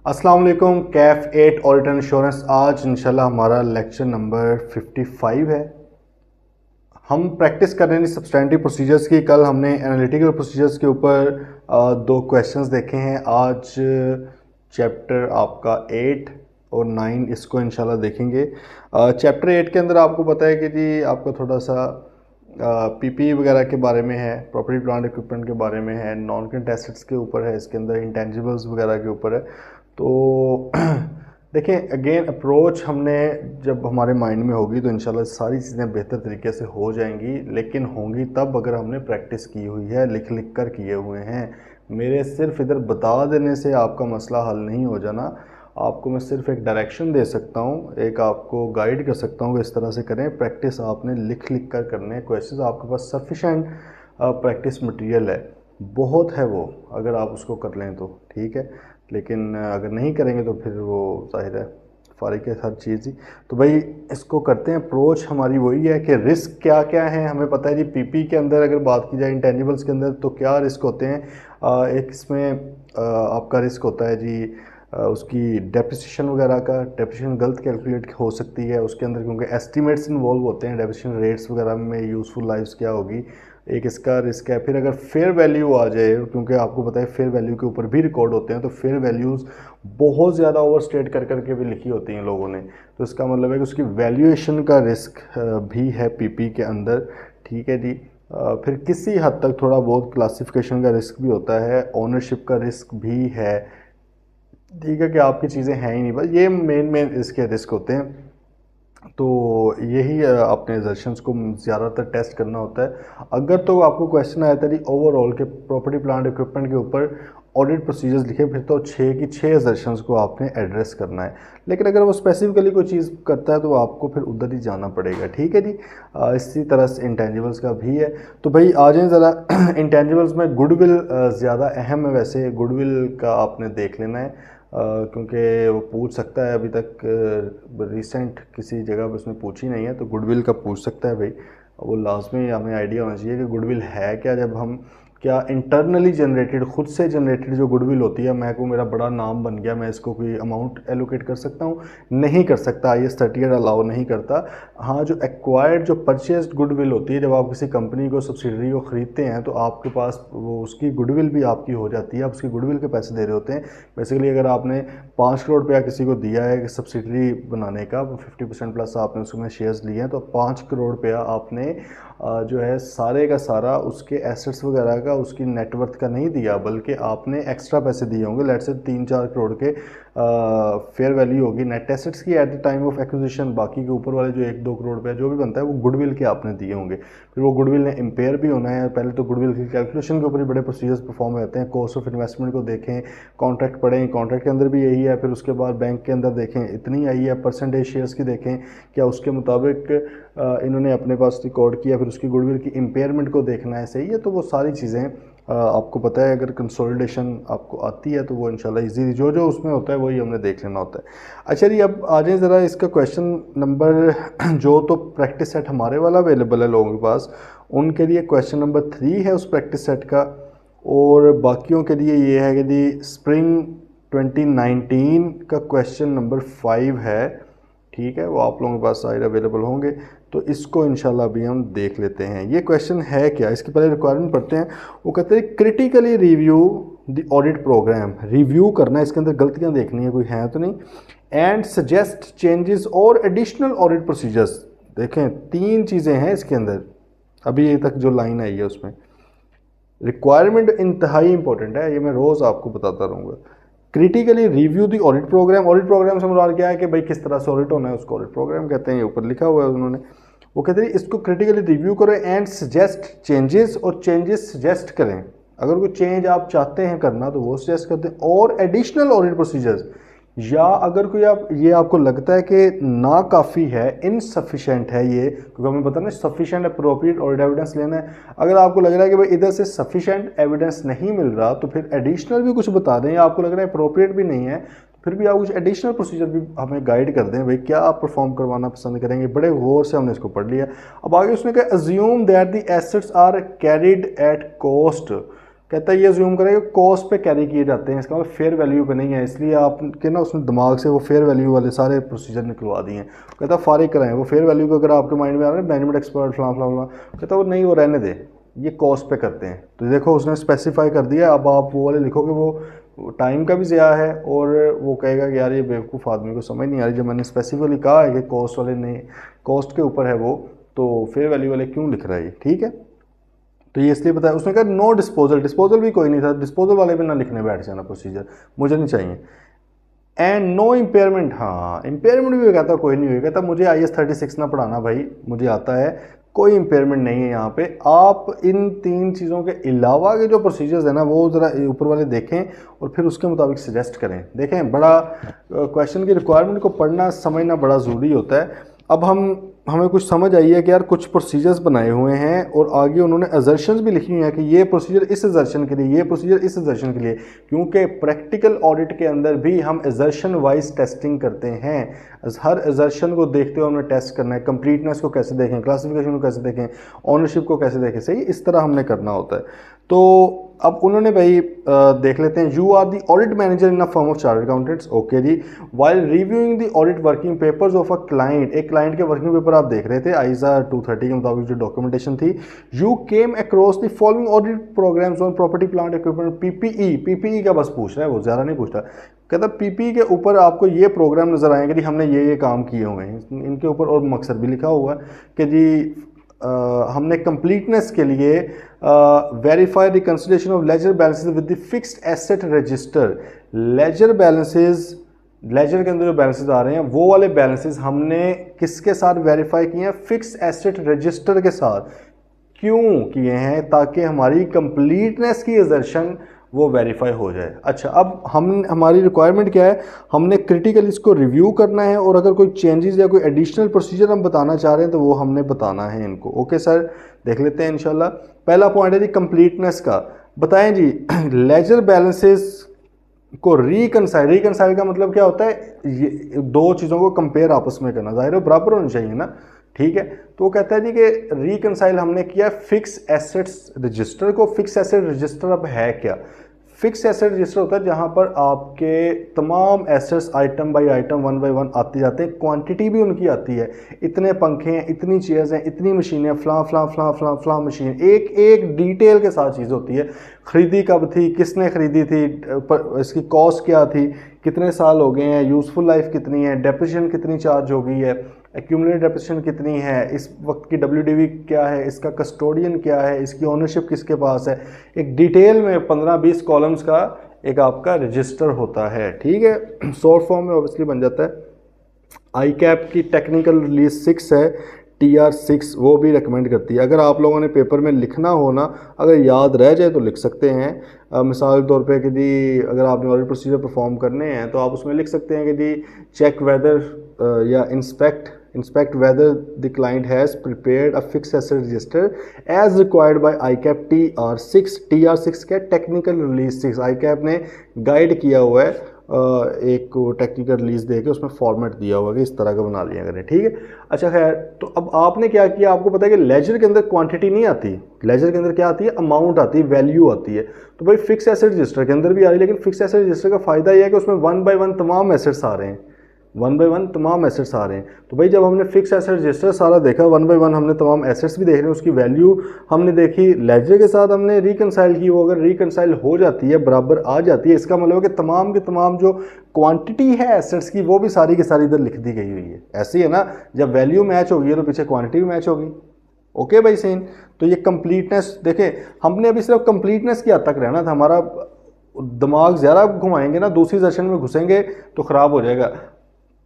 अस्सलाम वालेकुम। Kaif 8 audit insurance. आज इंशाल्लाह हमारा लेक्चर नंबर 55 है। हम प्रैक्टिस कर रहे हैं सब्सटैंटिव प्रोसीजर्स की। कल हमने एनालिटिकल प्रोसीजर्स के ऊपर दो क्वेश्चंस देखे हैं। आज चैप्टर आपका 8 और 9 इसको इंशाल्लाह देखेंगे। चैप्टर 8 के अंदर आपको पता है कि जी आपका थोड़ा सा पीपी वगैरह के बारे में है, प्रॉपर्टी प्लांट इक्विपमेंट के बारे में है, नॉन करंट एसेट्स के ऊपर है, इसके अंदर इंटेंजिबल्स वगैरह के ऊपर है। तो देखें अगेन अप्रोच हमने जब हमारे माइंड में होगी तो इंशाल्लाह सारी चीज़ें बेहतर तरीके से हो जाएंगी, लेकिन होंगी तब अगर हमने प्रैक्टिस की हुई है, लिख लिख कर किए हुए हैं। मेरे सिर्फ इधर बता देने से आपका मसला हल नहीं हो जाना। आपको मैं सिर्फ एक डायरेक्शन दे सकता हूँ, एक आपको गाइड कर सकता हूँ कि इस तरह से करें। प्रैक्टिस आपने लिख लिख कर करने हैं। क्वेश्चंस आपके पास सफिशेंट प्रैक्टिस मटेरियल है, बहुत है वो, अगर आप उसको कर लें तो ठीक है। लेकिन अगर नहीं करेंगे तो फिर वो जाहिर है फारिग है हर चीज़ ही। तो भाई इसको करते हैं। अप्रोच हमारी वही है कि रिस्क क्या क्या है हमें पता है जी। पीपी के अंदर अगर बात की जाए इंटेंजिबल्स के अंदर तो क्या रिस्क होते हैं। एक इसमें आपका रिस्क होता है जी उसकी डेप्रिसिएशन वगैरह का। डेप्रिसिएशन गलत कैलकुलेट हो सकती है उसके अंदर, क्योंकि एस्टिमेट्स इन्वॉल्व होते हैं। डेप्रिसिएशन रेट्स वगैरह में यूज़फुल लाइफ्स क्या होगी, एक इसका रिस्क है। फिर अगर फेयर वैल्यू आ जाए, क्योंकि आपको पता है फेयर वैल्यू के ऊपर भी रिकॉर्ड होते हैं, तो फेयर वैल्यूज़ बहुत ज़्यादा ओवरस्टेट कर करके भी लिखी होती हैं लोगों ने, तो इसका मतलब है कि उसकी वैल्यूएशन का रिस्क भी है पीपी के अंदर। ठीक है जी। फिर किसी हद तक थोड़ा बहुत क्लासिफिकेशन का रिस्क भी होता है, ओनरशिप का रिस्क भी है। ठीक है कि आपकी चीज़ें हैं ही नहीं, बस ये मेन इसके रिस्क होते हैं। तो यही अपने एजर्शंस को ज़्यादातर टेस्ट करना होता है। अगर तो आपको क्वेश्चन आया था जी ओवरऑल के प्रॉपर्टी प्लांट इक्विपमेंट के ऊपर ऑडिट प्रोसीजर्स लिखे, फिर तो 6 की 6 एजर्शंस को आपने एड्रेस करना है। लेकिन अगर वो स्पेसिफिकली कोई चीज़ करता है तो आपको फिर उधर ही जाना पड़ेगा। ठीक है जी। इसी तरह से इंटेंजिबल्स का भी है। तो भाई आ जाएँ ज़रा इंटेंजिबल्स में गुडविल ज़्यादा अहम है। वैसे गुडविल का आपने देख लेना है, क्योंकि वो पूछ सकता है। अभी तक रिसेंट किसी जगह पर उसने पूछी नहीं है, तो गुडविल का पूछ सकता है भाई। वो लाजमी हमें आइडिया होना चाहिए कि गुडविल है क्या। जब हम क्या इंटरनली जनरेटेड, खुद से जनरेटेड जो गुडविल होती है, मैं को मेरा बड़ा नाम बन गया, मैं इसको कोई अमाउंट एलोकेट कर सकता हूँ? नहीं कर सकता। IAS 38 अलाउ नहीं करता। हाँ, जो एक्वायर्ड जो परचेस्ड गुडविल होती है, जब आप किसी कंपनी को सब्सिडरी को ख़रीदते हैं तो आपके पास वो उसकी गुडविल भी आपकी हो जाती है। आप उसकी गुडविल के पैसे दे रहे होते हैं। बेसिकली अगर आपने 5 करोड़ रुपया किसी को दिया है सब्सिडरी बनाने का, 50% प्लस आपने उसमें शेयर्स लिए हैं, तो 5 करोड़ रुपया आपने जो है सारे का सारा उसके एसेट्स वगैरह का, उसकी नेटवर्थ का नहीं दिया, बल्कि आपने एक्स्ट्रा पैसे दिए होंगे। लेट से 3-4 करोड़ के फेयर वैल्यू होगी नेट एसेट्स की at the time of acquisition. बाकी के ऊपर वाले जो 1-2 करोड़ रुपया जो भी बनता है वो गुडविल के आपने दिए होंगे। फिर वो गुडविल ने इम्पेयर भी होना है। पहले तो गुडविल की कैलकुलेशन के ऊपर ही बड़े प्रोसीजर्स परफॉर्म होते हैं। कॉस्ट ऑफ इन्वेस्टमेंट को देखें, कॉन्ट्रैक्ट पढ़ें, कॉन्ट्रैक्ट के अंदर भी यही है। फिर उसके बाद बैंक के अंदर देखें इतनी आई है, परसेंटेज शेयर्स की देखें क्या उसके मुताबिक इन्होंने अपने पास रिकॉर्ड किया। फिर उसकी गुडविल की इम्पेयरमेंट को देखना है, सही है। तो वो सारी चीज़ें आपको पता है। अगर कंसोलिडेशन आपको आती है तो वो इंशाल्लाह इजी, जो जो उसमें होता है वही हमने देख लेना होता है। अच्छा जी, अब आ जाए ज़रा इसका क्वेश्चन नंबर जो तो प्रैक्टिस सेट हमारे वाला अवेलेबल है लोगों के पास, उनके लिए क्वेश्चन नंबर 3 है उस प्रैक्टिस सेट का। और बाकियों के लिए ये है कि जी स्प्रिंग 2019 का क्वेश्चन नंबर 5 है। ठीक है, वो आप लोगों के पास सारे अवेलेबल होंगे, तो इसको इंशाल्लाह अभी हम देख लेते हैं। ये क्वेश्चन है क्या, इसके पहले रिक्वायरमेंट पढ़ते हैं। वो कहते हैं critically review the audit program. रिव्यू करना है, इसके अंदर गलतियां देखनी है कोई है तो नहीं। एंड सजेस्ट चेंजेस और एडिशनल ऑडिट प्रोसीजर्स। देखें 3 चीज़ें हैं इसके अंदर, अभी ये तक जो लाइन आई है उसमें। रिक्वायरमेंट इंतहाई इंपॉर्टेंट है, ये मैं रोज़ आपको बताता रहूँगा। Critically review the audit program. Audit program से मुराद क्या है कि भाई किस तरह से ऑडिट होना है, उसको ऑडिट प्रोग्राम कहते हैं। ये ऊपर लिखा हुआ है उन्होंने। वो कहते हैं इसको क्रिटिकली रिव्यू करो एंड सजेस्ट चेंजेस, और चेंजेस सजेस्ट करें। अगर कोई चेंज आप चाहते हैं करना तो वो सजेस्ट करते हैं। और एडिशनल ऑडिट प्रोसीजर्स, या अगर कोई आप ये आपको लगता है कि ना काफ़ी है, इनसफिशेंट है ये, क्योंकि हमें पता नहीं सफिशेंट अप्रोप्रिएट ऑडिट एविडेंस लेना है। अगर आपको लग रहा है कि भाई इधर से सफिशेंट एविडेंस नहीं मिल रहा तो फिर एडिशनल भी कुछ बता दें, या आपको लग रहा है अप्रोप्रिएट भी नहीं है फिर भी आप कुछ एडिशनल प्रोसीजर भी हमें गाइड कर दें। भाई क्या आप परफॉर्म करवाना पसंद करेंगे। बड़े गौर से हमने इसको पढ़ लिया। अब आगे उसने कहा assume that the assets are carried at cost. कहता है ये ज्यूम करें कॉस्ट पे कैरी किए जाते हैं, इसका मतलब फेयर वैल्यू पे नहीं है, इसलिए आपके ना उसने दिमाग से वो फेयर वैल्यू वाले सारे प्रोसीजर निकलवा दिए हैं। कहता है फारिग कराएं, वो फेयर वैल्यू को अगर आपके माइंड में आ रहा है मैनेजमेंट एक्सपर्ट फलां फलां फलां, कहता है वो नहीं, वो रहने दे, ये कॉस्ट पे करते हैं। तो देखो उसने स्पेसिफाई कर दिया, अब आप वो वाले लिखोगे वो टाइम का भी ज़्यादा है और वो कहेगा कि यार ये बेवकूफ़ आदमी को समझ नहीं आ रही, जब मैंने स्पेसिफिकली कहा है कि कॉस्ट वाले ने कॉस्ट के ऊपर है वो, तो फेयर वैल्यू वाले क्यों लिख रहा है ये, ठीक है। तो ये इसलिए बताया, उसने कहा नो डिस्पोजल, डिस्पोजल भी कोई नहीं था, डिस्पोजल वाले भी ना लिखने बैठ जाना प्रोसीजर, मुझे नहीं चाहिए। एंड नो इम्पेयरमेंट, हाँ इम्पेयरमेंट भी कहता कोई नहीं हुई, कहता मुझे IS 36 ना पढ़ाना भाई, मुझे आता है, कोई इम्पेयरमेंट नहीं है यहाँ पे। आप इन 3 चीज़ों के अलावा के जो प्रोसीजर्स है ना वो ज़रा ऊपर वाले देखें और फिर उसके मुताबिक सजेस्ट करें। देखें बड़ा क्वेश्चन की रिक्वायरमेंट को पढ़ना समझना बड़ा ज़रूरी होता है। अब हमें कुछ समझ आई है कि यार कुछ प्रोसीजर्स बनाए हुए हैं और आगे उन्होंने असर्शंस भी लिखी हुई हैं कि ये प्रोसीजर इस असर्शन के लिए, ये प्रोसीजर इस असर्शन के लिए, क्योंकि प्रैक्टिकल ऑडिट के अंदर भी हम असर्शन वाइज टेस्टिंग करते हैं। हर असर्शन को देखते हुए हमें टेस्ट करना है, कंप्लीटनेस को कैसे देखें, क्लासिफिकेशन को कैसे देखें, ऑनरशिप को कैसे देखें, सही इस तरह हमने करना होता है। तो अब उन्होंने भाई देख लेते हैं, you are the audit manager in a firm of chartered accountants, okay जी, while reviewing the audit working papers of a client, एक क्लाइंट के वर्किंग पेपर आप देख रहे थे आईजा 230 के मुताबिक जो डॉक्यूमेंटेशन थी, you came across the following audit programs on property plant equipment PPE, PPE का बस पूछ रहा है वो, ज़्यादा नहीं पूछता। कहता PPE के ऊपर आपको ये प्रोग्राम नज़र आएंगे कि हमने ये काम किए हुए हैं इनके ऊपर, और मकसद भी लिखा हुआ है कि जी हमने कंप्लीटनेस के लिए verify reconciliation of ledger balances with the fixed asset register, ledger balances, ledger के अंदर जो बैलेंसेस आ रहे हैं वो वाले बैलेंसेस हमने किसके साथ वेरीफाई किए हैं, फिक्स्ड एसेट रजिस्टर के साथ। क्यों किए हैं, ताकि हमारी कंप्लीटनेस की असर्शन वो वेरीफाई हो जाए। अच्छा अब हमारी रिक्वायरमेंट क्या है, हमने क्रिटिकल इसको रिव्यू करना है और अगर कोई चेंजेस या कोई एडिशनल प्रोसीजर हम बताना चाह रहे हैं तो वो हमने बताना है इनको। ओके सर, देख लेते हैं इंशाल्लाह। पहला पॉइंट है जी कंप्लीटनेस का, बताएं जी लेजर बैलेंसेस को रिकंसाइल का मतलब क्या होता है, ये 2 चीज़ों को कंपेयर आपस में करना, जाहिर है बराबर होनी चाहिए ना, ठीक है। तो वो कहता है जी कि रिकंसाइल हमने किया फिक्स एसेट्स रजिस्टर को। फिक्स एसेट रजिस्टर अब है क्या, फिक्स एसेट रजिस्टर होता है जहां पर आपके तमाम assets item by item 1 by 1 आते जाते हैं, क्वांटिटी भी उनकी आती है, इतने पंखे हैं, इतनी चेयर्स हैं, इतनी मशीनें, फलां फलां फलां फलां फलां मशीन, एक एक डिटेल के साथ चीज़ होती है। ख़रीदी कब थी, किसने ख़रीदी थी, इसकी कॉस्ट क्या थी, कितने साल हो गए हैं, यूज़फुल लाइफ कितनी है, डेप्रिसिएशन कितनी चार्ज हो गई है, एक्यूमुलेटेड डेप्रिसिएशन कितनी है, इस वक्त की WDV क्या है, इसका कस्टोडियन क्या है, इसकी ओनरशिप किसके पास है, एक डिटेल में 15-20 कॉलम्स का एक आपका रजिस्टर होता है, ठीक है। शॉर्ट फॉर्म में ऑब्वियसली बन जाता है। ICAP की टेक्निकल रिलीज 6 है, TR6, वो भी रिकमेंड करती है। अगर आप लोगों ने पेपर में लिखना हो ना, अगर याद रह जाए तो लिख सकते हैं। मिसाल के तौर पे कि जी अगर आपने ऑडिट प्रोसीजर परफॉर्म करने हैं तो आप उसमें लिख सकते हैं कि जी चेक वेदर या inspect whether the client has prepared a fix asset register as required by ICAP TR6। TR6 क्या, टेक्निकल रिलीज 6, ICAP ने गाइड किया हुआ है, एक टेक्निकल रिलीज दे के उसमें फॉर्मेट दिया हुआ है कि इस तरह का बना लिया करें, ठीक है। अच्छा खैर, तो अब आपने क्या किया, आपको पता है कि लेजर के अंदर क्वांटिटी नहीं आती, लेजर के अंदर क्या आती है, अमाउंट आती है, वैल्यू आती है। तो भाई फिक्स एसेट रजिस्टर के अंदर भी आ रही है, लेकिन फिक्स एसेट रजिस्टर का फायदा यह है कि उसमें 1 बाय 1 तमाम एसेट्स आ रहे हैं, 1 बाय 1 तमाम एसेट्स आ रहे हैं। तो भाई जब हमने फिक्स एसेट रजिस्टर सारा देखा, 1 बाय 1 हमने तमाम एसेट्स भी देख रहे हैं, उसकी वैल्यू हमने देखी, लेजर के साथ हमने रिकंसाइल की, वो अगर रिकंसाइल हो जाती है, बराबर आ जाती है, इसका मतलब है कि तमाम के तमाम जो क्वांटिटी है एसेट्स की वो भी सारी की सारी इधर लिख दी गई हुई है। ऐसी है ना, जब वैल्यू मैच होगी तो पीछे क्वांटिटी भी मैच होगी। ओके भाई सीन। तो ये कंप्लीटनेस देखें, हमने अभी सिर्फ कंप्लीटनेस की हद तक रहना था, हमारा दिमाग ज़्यादा घुमाएंगे ना, दूसरी सेशन में घुसेंगे तो ख़राब हो जाएगा।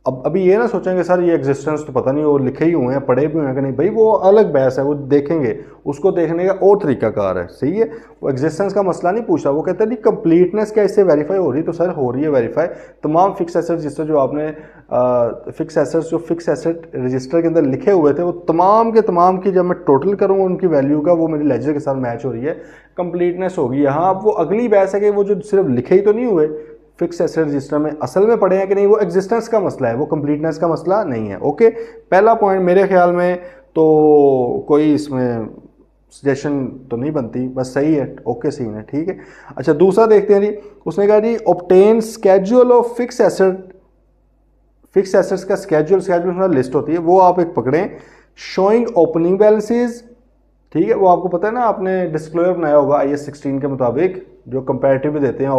अब अभी ये ना सोचेंगे सर ये एग्जिस्टेंस तो पता नहीं वो लिखे ही हुए हैं, पढ़े भी हुए हैं कि नहीं, भाई वो अलग बहस है, वो देखेंगे, उसको देखने का और तरीकाकार है, सही है। वो एग्जिस्टेंस का मसला नहीं पूछा, वो कहता है नहीं कंप्लीटनेस क्या इससे वेरीफाई हो रही, तो सर हो रही है वेरीफाई। तमाम फिक्स एसेट रजिस्टर जो आपने फिक्स एसेट रजिस्टर के अंदर लिखे हुए थे, वो तमाम के तमाम की जब मैं टोटल करूँगा उनकी वैल्यू का, वो मेरी लेजर के साथ मैच हो रही है, कंप्लीटनेस होगी। यहाँ अब वो अगली बहस है कि वो जो सिर्फ लिखे ही तो नहीं हुए फिक्स एसेट रजिस्टर में, असल में पढ़े हैं कि नहीं, वो एग्जिस्टेंस का मसला है, वो कंप्लीटनेस का मसला नहीं है। ओके, पहला पॉइंट मेरे ख्याल में तो कोई इसमें सजेशन तो नहीं बनती, बस सही है, ओके सीन है, ठीक है। अच्छा दूसरा देखते हैं जी, उसने कहा जी obtain schedule of fix asset, fix assets का स्केड्यूल में लिस्ट होती है, वो आप एक पकड़ें, शोइंग ओपनिंग बैलेंसेज, ठीक है, वो आपको पता है ना, आपने डिस्क्लोजर बनाया होगा IAS 16 के मुताबिक, जो कंपैरेटिव भी देते हैं,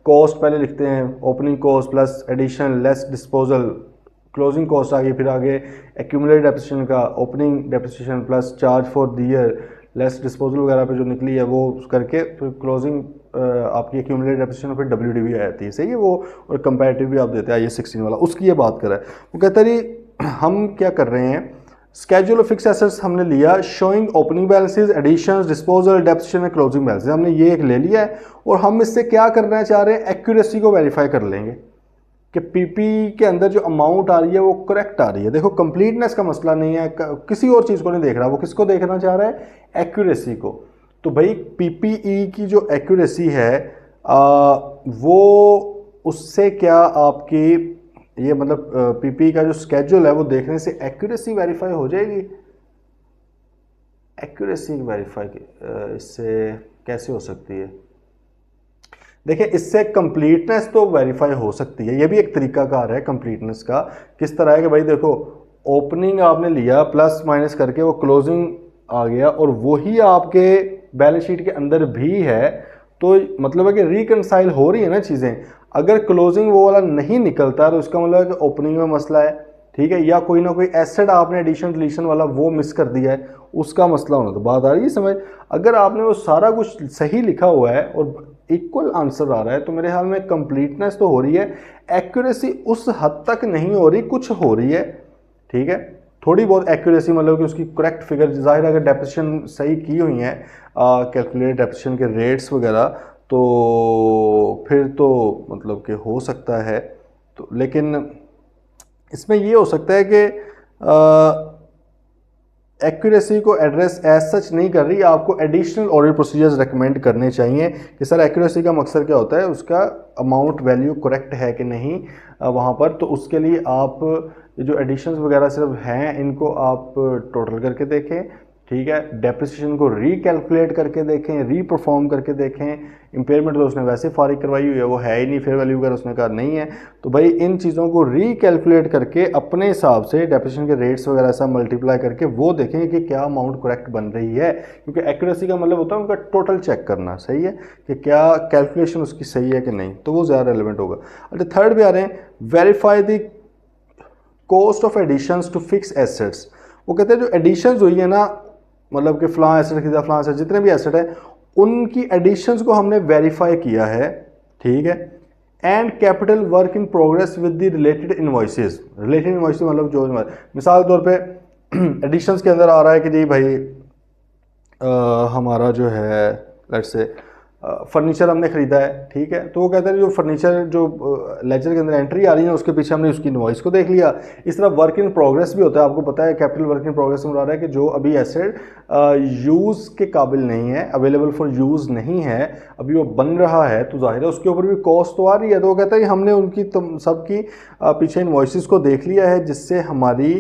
कॉस्ट पहले लिखते हैं, opening cost plus addition less disposal, closing cost आ गई, फिर आगे एक्यूमुलेटेड डेप्रिसिएशन का opening depreciation plus charge for the year less disposal वगैरह पे जो निकली है वो करके फिर क्लोजिंग आपकी एक्यूमुलेटेड डेप्रिसिएशन, फिर WDV आ जाती है, सही है वो, और कंपैरेटिव भी आप देते हैं IAS 16 वाला, उसकी ये बात कर रहा है। वो कहता है जी हम क्या कर रहे हैं, स्केड्यूल ऑफ फिक्स एसेट्स हमने लिया, showing opening balances, additions, disposal, depreciation, closing balances, हमने ये एक ले लिया है, और हम इससे क्या करना चाह रहे हैं, एक्यूरेसी को वेरीफाई कर लेंगे कि PP के अंदर जो अमाउंट आ रही है वो करेक्ट आ रही है। देखो कंप्लीटनेस का मसला नहीं है, किसी और चीज़ को नहीं देख रहा, वो किसको देखना चाह रहा है, एक्यूरेसी को। तो भाई PPE की जो एक्यूरेसी है वो उससे क्या आपकी ये मतलब PPE का जो स्केड्यूल है वो देखने से एक्यूरेसी वेरीफाई हो जाएगी। एक्यूरेसी वेरीफाई इससे कैसे हो सकती है, देखिए इससे कंप्लीटनेस तो वेरीफाई हो सकती है, ये भी एक तरीकाकार है कंप्लीटनेस का। किस तरह है कि भाई देखो ओपनिंग आपने लिया प्लस माइनस करके वो क्लोजिंग आ गया, और वही आपके बैलेंस शीट के अंदर भी है, तो मतलब है कि रिकनसाइल हो रही है ना चीज़ें। अगर क्लोजिंग वो वाला नहीं निकलता तो इसका मतलब है कि ओपनिंग में मसला है, ठीक है, या कोई ना कोई एसेट आपने एडिशन डिलीशन वाला वो मिस कर दिया है, उसका मसला होना। तो बात आ रही है समझ, अगर आपने वो सारा कुछ सही लिखा हुआ है और इक्वल आंसर आ रहा है तो मेरे ख्याल में कंप्लीटनेस तो हो रही है, एक्यूरेसी उस हद तक नहीं हो रही, कुछ हो रही है, ठीक है, थोड़ी बहुत एक्यूरेसी, मतलब कि उसकी करेक्ट फिगर, जाहिर अगर डेप्रिसिएशन सही की हुई है, कैलकुलेट डेप्रिसिएशन के रेट्स वगैरह, तो फिर तो मतलब कि हो सकता है। तो लेकिन इसमें ये हो सकता है कि एक्यूरेसी को एड्रेस एज सच नहीं कर रही, आपको एडिशनल ऑडिट प्रोसीजर्स रेकमेंड करने चाहिए कि सर एक्यूरेसी का मकसद क्या होता है, उसका अमाउंट वैल्यू करेक्ट है कि नहीं वहाँ पर, तो उसके लिए आप जो एडिशंस वगैरह सिर्फ हैं इनको आप टोटल करके देखें, ठीक है, डेप्रिसिएशन को रीकैलकुलेट करके देखें, रीपरफॉर्म करके देखें, इम्पेयरमेंट तो उसने वैसे फारिग करवाई हुई है, वो है ही नहीं, फेयर वैल्यू वगैरह उसने कहा नहीं है, तो भाई इन चीज़ों को रीकैलकुलेट करके अपने हिसाब से डेप्रिसिएशन के रेट्स वगैरह सब मल्टीप्लाई करके वो देखें कि क्या अमाउंट करेक्ट बन रही है, क्योंकि एक्यूरेसी का मतलब होता है उनका टोटल चेक करना, सही है कि क्या कैलकुलेशन उसकी सही है कि नहीं, तो वो ज़्यादा रेलिवेंट होगा। अच्छा थर्ड पे आ रहे हैं, verify the cost of additions to fix assets. वो कहते हैं जो एडिशंस हुई है ना, मतलब कि फलां एसेट खरीदा, फलां एसेट, जितने भी एसेट है उनकी एडिशंस को हमने वेरीफाई किया है, ठीक है, and capital work in progress with the related invoices. Related invoices मतलब जो मिसाल के तौर पे एडिशंस के अंदर आ रहा है कि जी भाई हमारा जो है लेट्स से फर्नीचर हमने ख़रीदा है, ठीक है, तो वो कहते हैं जो फर्नीचर जो लेजर के अंदर एंट्री आ रही है उसके पीछे हमने उसकी इनवॉइस को देख लिया। इस तरह वर्क इन प्रोग्रेस भी होता है, आपको पता है कैपिटल वर्क इन प्रोग्रेस में आ रहा है कि जो अभी एसेट यूज़ के काबिल नहीं है, अवेलेबल फॉर यूज़ नहीं है, अभी वो बन रहा है, तो जाहिर है उसके ऊपर भी कॉस्ट तो आ रही है। तो वो कहता है कि हमने उनकी सबकी पीछे इनवॉइसेस को देख लिया है, जिससे हमारी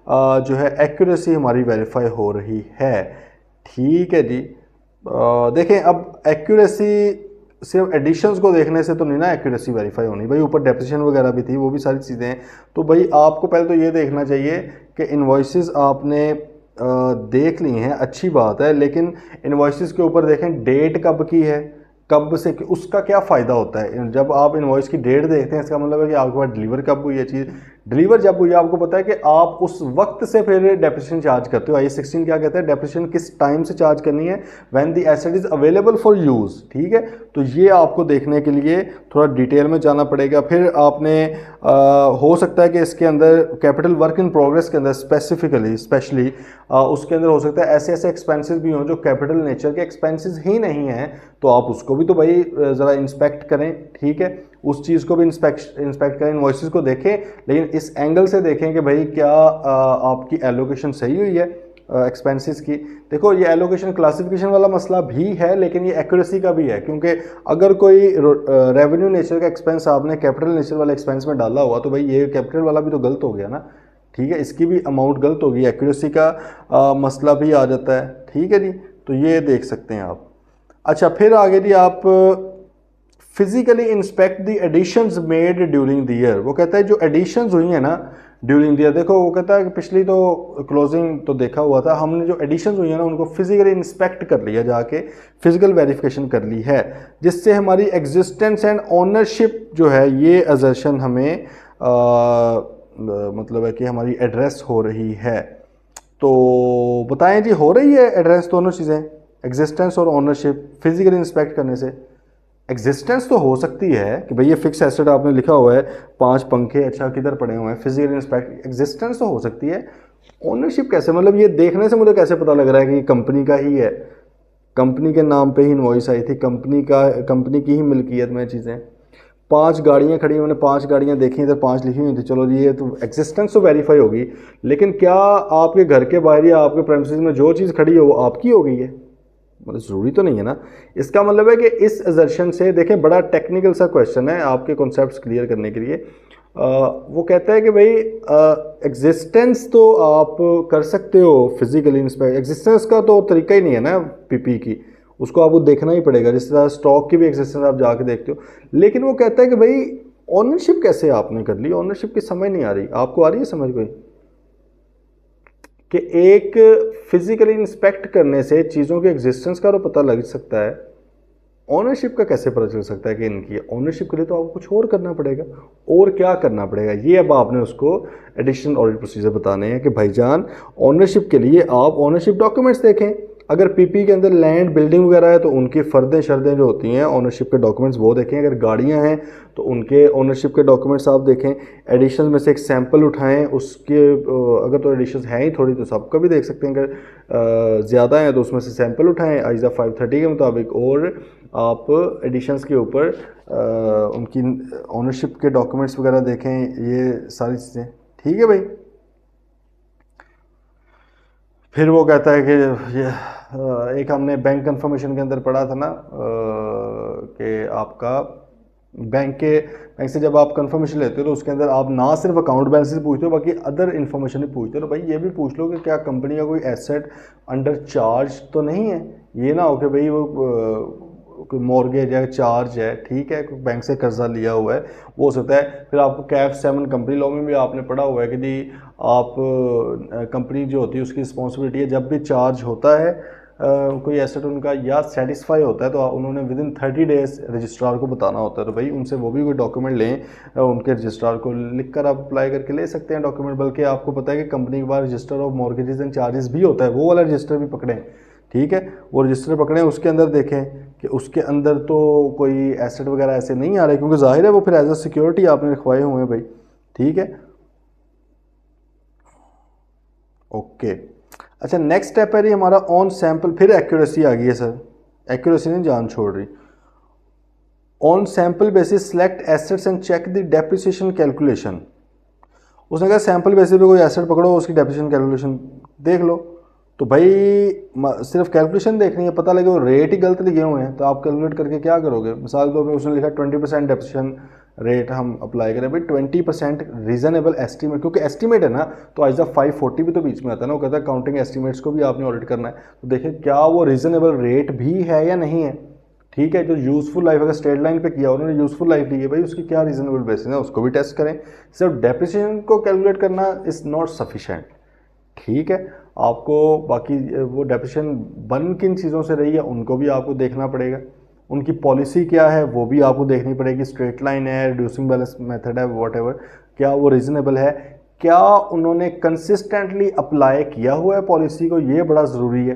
जो है एक्यूरेसी हमारी वेरीफाई हो रही है, ठीक है जी। देखें अब एक्यूरेसी सिर्फ एडिशंस को देखने से तो नहीं ना एक्यूरेसी वेरीफाई होनी, भाई ऊपर डेप्रिसिएशन वगैरह भी थी, वो भी सारी चीज़ें हैं, तो भाई आपको पहले तो ये देखना चाहिए कि इनवॉइसेस आपने देख ली हैं, अच्छी बात है, लेकिन इनवॉइसेस के ऊपर देखें डेट कब की है, कब से, उसका क्या फ़ायदा होता है। जब आप इनवॉइस की डेट देखते हैं इसका मतलब है कि आपके पास डिलीवर कब हुई है चीज़, डिलीवर जब हुई है आपको पता है कि आप उस वक्त से फिर डेप्रिसिएशन चार्ज करते हो। IAS 16 क्या कहता है, डेप्रिसिएशन किस टाइम से चार्ज करनी है, when the asset is available for use, ठीक है, तो ये आपको देखने के लिए थोड़ा डिटेल में जाना पड़ेगा। फिर आपने हो सकता है कि इसके अंदर कैपिटल वर्क इन प्रोग्रेस के अंदर स्पेशली उसके अंदर हो सकता है ऐसे ऐसे एक्सपेंसेस भी हों जो कैपिटल नेचर के एक्सपेंसेस ही नहीं हैं, तो आप उसको भी तो भाई ज़रा इंस्पेक्ट करें, ठीक है, उस चीज़ को भी इंस्पेक्ट करें, इनवॉइसेस को देखें, लेकिन इस एंगल से देखें कि भाई क्या आपकी एलोकेशन सही हुई है एक्सपेंसेस की। देखो ये एलोकेशन क्लासिफिकेशन वाला मसला भी है, लेकिन ये एक्यूरेसी का भी है, क्योंकि अगर कोई रेवेन्यू नेचर का एक्सपेंस आपने कैपिटल नेचर वाले एक्सपेंस में डाला हुआ तो भाई ये कैपिटल वाला भी तो गलत हो गया ना, ठीक है, इसकी भी अमाउंट गलत होगी, एक्यूरेसी का मसला भी आ जाता है, ठीक है जी। तो ये देख सकते हैं आप। अच्छा, फिर आगे जी आप physically inspect the additions made during the year. वो कहता है जो एडिशंस हुई हैं ना ड्यूरिंग द ईयर, देखो वो कहता है कि पिछली तो क्लोजिंग तो देखा हुआ था, हमने जो एडिशंस हुई हैं ना उनको फिजिकली इंस्पेक्ट कर लिया, जाके फिजिकल वेरिफिकेशन कर ली है, जिससे हमारी एग्जिस्टेंस एंड ओनरशिप जो है ये असर्शन हमें मतलब है कि हमारी एड्रेस हो रही है। तो बताएं जी, हो रही है एड्रेस दोनों चीज़ें, एग्जिस्टेंस और ओनरशिप फिजिकली इंस्पेक्ट करने से? एग्जिस्टेंस तो हो सकती है कि भाई ये फिक्स एसेट आपने लिखा हुआ है, 5 पंखे अच्छा किधर पड़े हुए हैं, फिजिकल इंस्पेक्ट, एग्जिस्टेंस तो हो सकती है। ओनरशिप कैसे, मतलब ये देखने से मुझे कैसे पता लग रहा है कि कंपनी का ही है, कंपनी के नाम पे ही इनवॉइस आई थी, कंपनी का, कंपनी की ही मिल्कियत में चीज़ें। 5 गाड़ियाँ खड़ी, मैंने 5 गाड़ियाँ देखी, इधर 5 लिखी हुई थी, चलो जी ये तो एग्जिस्टेंस तो वेरीफाई होगी, लेकिन क्या आपके घर के बाहर या आपके प्रेमिसेस में जो चीज़ खड़ी हो वो आपकी हो गई है? मतलब ज़रूरी तो नहीं है ना। इसका मतलब है कि इस असर्शन से, देखें बड़ा टेक्निकल सा क्वेश्चन है आपके कॉन्सेप्ट्स क्लियर करने के लिए। वो कहता है कि भाई एग्जिस्टेंस तो आप कर सकते हो फिजिकली इंस्पेक्ट, एग्जिस्टेंस का तो तरीका ही नहीं है ना पीपी की, उसको आपको देखना ही पड़ेगा, जिस तरह स्टॉक की भी एग्जिस्टेंस आप जाके देखते हो। लेकिन वो कहता है कि भाई ओनरशिप कैसे आपने कर ली, ओनरशिप की समझ नहीं आ रही, आपको आ रही है समझ कोई? कि एक फिजिकली इंस्पेक्ट करने से चीज़ों के एग्जिस्टेंस का तो पता लग सकता है, ओनरशिप का कैसे पता चल सकता है कि इनकी? ओनरशिप के लिए तो आपको कुछ और करना पड़ेगा। और क्या करना पड़ेगा, ये अब आपने उसको एडिशनल ऑडिट प्रोसीजर बताने हैं कि भाईजान ओनरशिप के लिए आप ओनरशिप डॉक्यूमेंट्स देखें। अगर पीपी के अंदर लैंड बिल्डिंग वगैरह है तो उनकी फ़र्दें शर्दें जो होती हैं ओनरशिप के डॉक्यूमेंट्स वो देखें। अगर गाड़ियां हैं तो उनके ओनरशिप के डॉक्यूमेंट्स आप देखें। एडिशन में से एक सैंपल उठाएं, उसके अगर तो एडिशन हैं ही थोड़ी तो सबका भी देख सकते हैं, अगर ज़्यादा हैं तो उसमें से सैंपल उठाएं आइज़ा 530 के मुताबिक, और आप एडिशंस के ऊपर उनकी ओनरशिप के डॉक्यूमेंट्स वगैरह देखें, ये सारी चीज़ें। ठीक है भाई। फिर वो कहता है कि ये एक हमने बैंक कंफर्मेशन के अंदर पढ़ा था ना कि आपका बैंक से जब आप कंफर्मेशन लेते हो तो उसके अंदर आप ना सिर्फ अकाउंट बैलेंस पूछते हो, बाकी अदर इन्फॉर्मेशन भी पूछते हो। तो भाई ये भी पूछ लो कि क्या कंपनी का कोई एसेट अंडर चार्ज तो नहीं है। ये ना हो कि भाई वो कोई मॉर्गेज है, चार्ज है, ठीक है, बैंक से कर्जा लिया हुआ है, वो हो सकता है। फिर आपको कैफ 7 कंपनी लॉ में भी आपने पढ़ा हुआ है कि जी आप कंपनी जो होती है उसकी रिस्पॉन्सिबिलिटी है, जब भी चार्ज होता है कोई एसेट उनका या सेटिस्फाई होता है तो उन्होंने विद इन 30 डेज रजिस्ट्रार को बताना होता है। तो भाई उनसे वो भी कोई डॉक्यूमेंट लें, उनके रजिस्ट्रार को लिख कर आप अप्लाई करके ले सकते हैं डॉक्यूमेंट। बल्कि आपको पता है कि कंपनी के पास register of mortgages and charges भी होता है, वो वाला रजिस्टर भी पकड़ें। ठीक है, वो रजिस्टर पकड़ें, उसके अंदर देखें कि उसके अंदर तो कोई एसेट वगैरह ऐसे नहीं आ रहे, क्योंकि जाहिर है वो फिर एज अ सिक्योरिटी आपने रखवाए हुए हैं भाई। ठीक है, ओके। अच्छा, नेक्स्ट स्टेप है जी हमारा ऑन सैंपल। फिर एक्यूरेसी आ गई है सर, एक्यूरेसी नहीं जान छोड़ रही। On sample basis select assets and check the depreciation calculation. उसने कहा सैंपल बेसिस पे कोई एसेट पकड़ो, उसकी डेप्रिसिएशन कैलकुलेशन देख लो। तो भाई सिर्फ कैलकुलेशन देखनी है, पता लगे वो रेट ही गलत लिखे हुए हैं तो आप कैलकुलेट करके क्या करोगे? मिसाल के तौर पर उसने लिखा 20% डेप्रिसिएशन रेट हम अप्लाई करें। भाई 20% रीजनेबल एस्टीमेट, क्योंकि एस्टीमेट है ना तो आइजा 540 भी तो बीच में आता है ना, वो कहता है काउंटिंग एस्टीमेट्स को भी आपने ऑडिट करना है। तो देखिए क्या वो रीजनेबल रेट भी है या नहीं है। ठीक है, जो यूज़फुल लाइफ अगर स्ट्रेट लाइन पे किया उन्होंने यूज़फुल लाइफ ली है, भाई उसकी क्या रीजनेबल बेसिस है उसको भी टेस्ट करें। सिर्फ डेप्रिसिएशन को कैलकुलेट करना इज़ नॉट सफिशेंट। ठीक है, आपको बाकी वो डेप्रिसिएशन बन किन चीज़ों से रही है उनको भी आपको देखना पड़ेगा, उनकी पॉलिसी क्या है वो भी आपको देखनी पड़ेगी। स्ट्रेट लाइन है, रिड्यूसिंग बैलेंस मेथड है, व्हाटएवर, क्या वो रीजनेबल है, क्या उन्होंने कंसिस्टेंटली अप्लाई किया हुआ है पॉलिसी को, ये बड़ा ज़रूरी है।